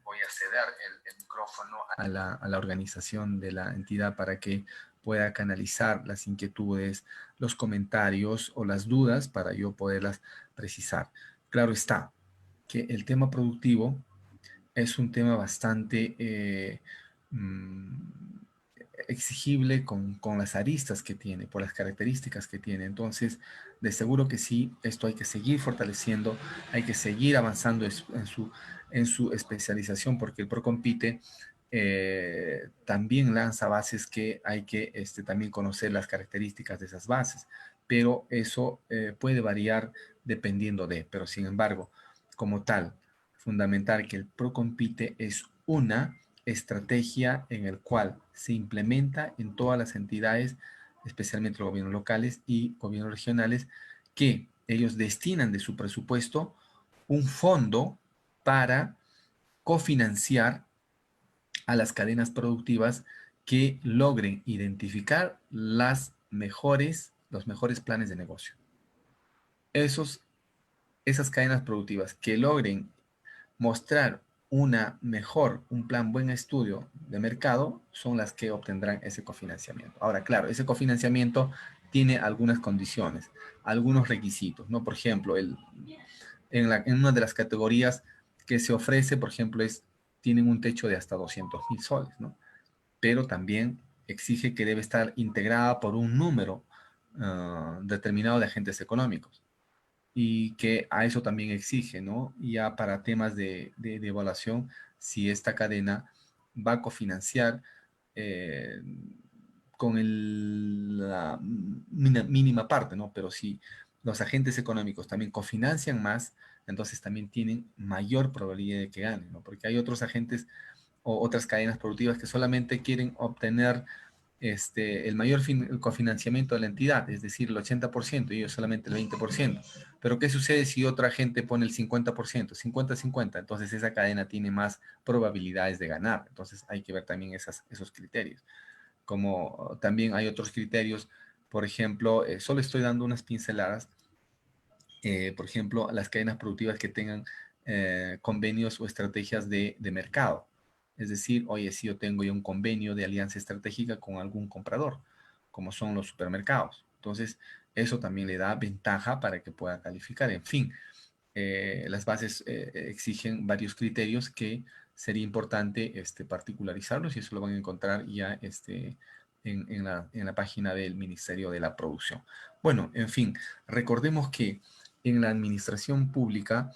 Voy a ceder el micrófono a la organización de la entidad para que pueda canalizar las inquietudes, los comentarios o las dudas para yo poderlas precisar. Claro está que el tema productivo es un tema bastante exigible con las aristas que tiene, por las características que tiene. Entonces, de seguro que sí, esto hay que seguir fortaleciendo, hay que seguir avanzando en su especialización, porque el Procompite también lanza bases que hay que también conocer las características de esas bases, pero eso puede variar dependiendo de, pero sin embargo, como tal, fundamental que el Procompite es una estrategia en el cual se implementa en todas las entidades, especialmente los gobiernos locales y gobiernos regionales, que ellos destinan de su presupuesto un fondo para cofinanciar a las cadenas productivas que logren identificar los mejores planes de negocio. Esas cadenas productivas que logren mostrar un plan, buen estudio de mercado, son las que obtendrán ese cofinanciamiento. Ahora, claro, ese cofinanciamiento tiene algunas condiciones, algunos requisitos, ¿no? Por ejemplo, en una de las categorías que se ofrece, por ejemplo, tienen un techo de hasta 200.000 soles, ¿no? Pero también exige que debe estar integrada por un número determinado de agentes económicos y que a eso también exige, ¿no? Ya para temas de evaluación, si esta cadena va a cofinanciar eh, con la mínima parte, ¿no? Pero si los agentes económicos también cofinancian más, entonces también tienen mayor probabilidad de que ganen, ¿no? Porque hay otros agentes o otras cadenas productivas que solamente quieren obtener el cofinanciamiento de la entidad, es decir, el 80% y ellos solamente el 20%. Pero ¿qué sucede si otra gente pone el 50%, 50-50? Entonces esa cadena tiene más probabilidades de ganar. Entonces hay que ver también esos criterios. Como también hay otros criterios, por ejemplo, solo estoy dando unas pinceladas, por ejemplo, las cadenas productivas que tengan convenios o estrategias de mercado. Es decir, oye, si yo tengo ya un convenio de alianza estratégica con algún comprador, como son los supermercados. Entonces, eso también le da ventaja para que pueda calificar. En fin, las bases exigen varios criterios que sería importante particularizarlos y eso lo van a encontrar ya en la página del Ministerio de la Producción. Bueno, en fin, recordemos que en la administración pública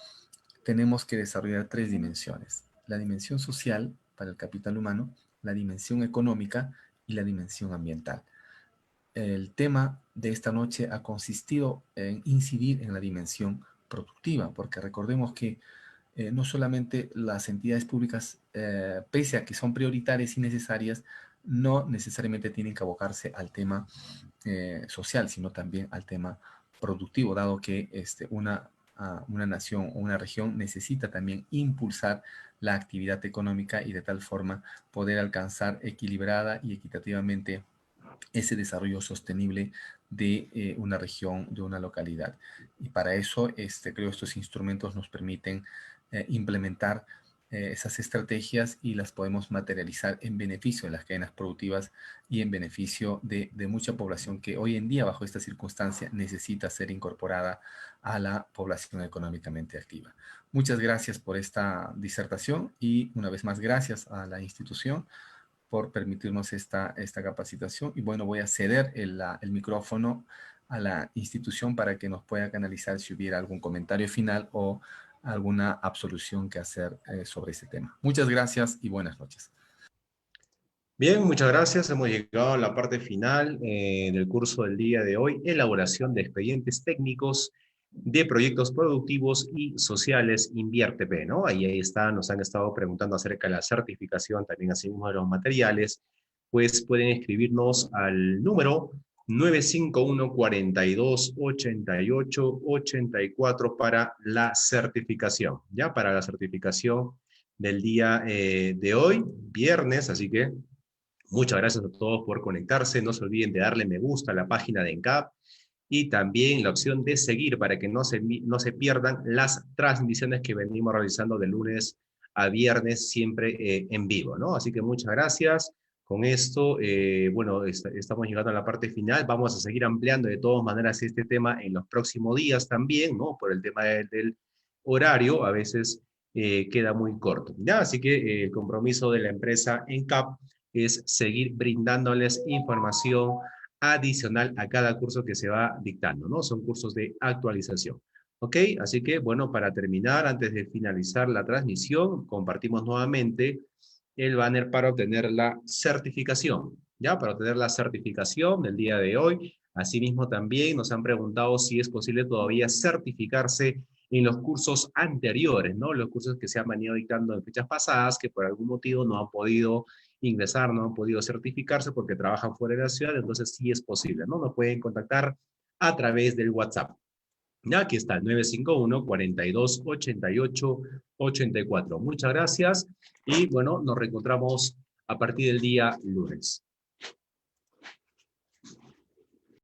tenemos que desarrollar tres dimensiones: la dimensión social para el capital humano, la dimensión económica y la dimensión ambiental. El tema de esta noche ha consistido en incidir en la dimensión productiva, porque recordemos que no solamente las entidades públicas, pese a que son prioritarias y necesarias, no necesariamente tienen que abocarse al tema social, sino también al tema productivo, dado que una nación o una región necesita también impulsar la actividad económica y de tal forma poder alcanzar equilibrada y equitativamente ese desarrollo sostenible de una región, de una localidad. Y para eso, creo, estos instrumentos nos permiten implementar esas estrategias y las podemos materializar en beneficio de las cadenas productivas y en beneficio de mucha población que hoy en día, bajo esta circunstancia, necesita ser incorporada a la población económicamente activa. Muchas gracias por esta disertación y una vez más gracias a la institución por permitirnos esta capacitación. Y bueno, voy a ceder el micrófono a la institución para que nos pueda canalizar si hubiera algún comentario final o alguna absolución que hacer sobre este tema. Muchas gracias y buenas noches. Bien, muchas gracias. Hemos llegado a la parte final del curso del día de hoy, elaboración de expedientes técnicos de proyectos productivos y sociales InviérteP, ¿no? Ahí está, nos han estado preguntando acerca de la certificación, también asimismo de los materiales, pues pueden escribirnos al número 951-42-88-84 para la certificación, ¿ya? Para la certificación del día de hoy, viernes, así que muchas gracias a todos por conectarse. No se olviden de darle me gusta a la página de ENCAP y también la opción de seguir para que no se pierdan las transmisiones que venimos realizando de lunes a viernes, siempre en vivo, ¿no? Así que muchas gracias. Con esto, bueno, estamos llegando a la parte final. Vamos a seguir ampliando de todas maneras este tema en los próximos días también, ¿no? Por el tema del horario, a veces queda muy corto, ¿ya? Así que el compromiso de la empresa ENCAP es seguir brindándoles información adicional a cada curso que se va dictando, ¿no? Son cursos de actualización. ¿Ok? Así que, bueno, para terminar, antes de finalizar la transmisión, compartimos nuevamente el banner para obtener la certificación, ¿ya? Para obtener la certificación del día de hoy. Asimismo, también nos han preguntado si es posible todavía certificarse en los cursos anteriores, ¿no? Los cursos que se han venido dictando en fechas pasadas, que por algún motivo no han podido ingresar, no han podido certificarse porque trabajan fuera de la ciudad, entonces sí es posible, ¿no? Nos pueden contactar a través del WhatsApp. Ya, aquí está, el 951-42-88-84. Muchas gracias y bueno, nos reencontramos a partir del día lunes.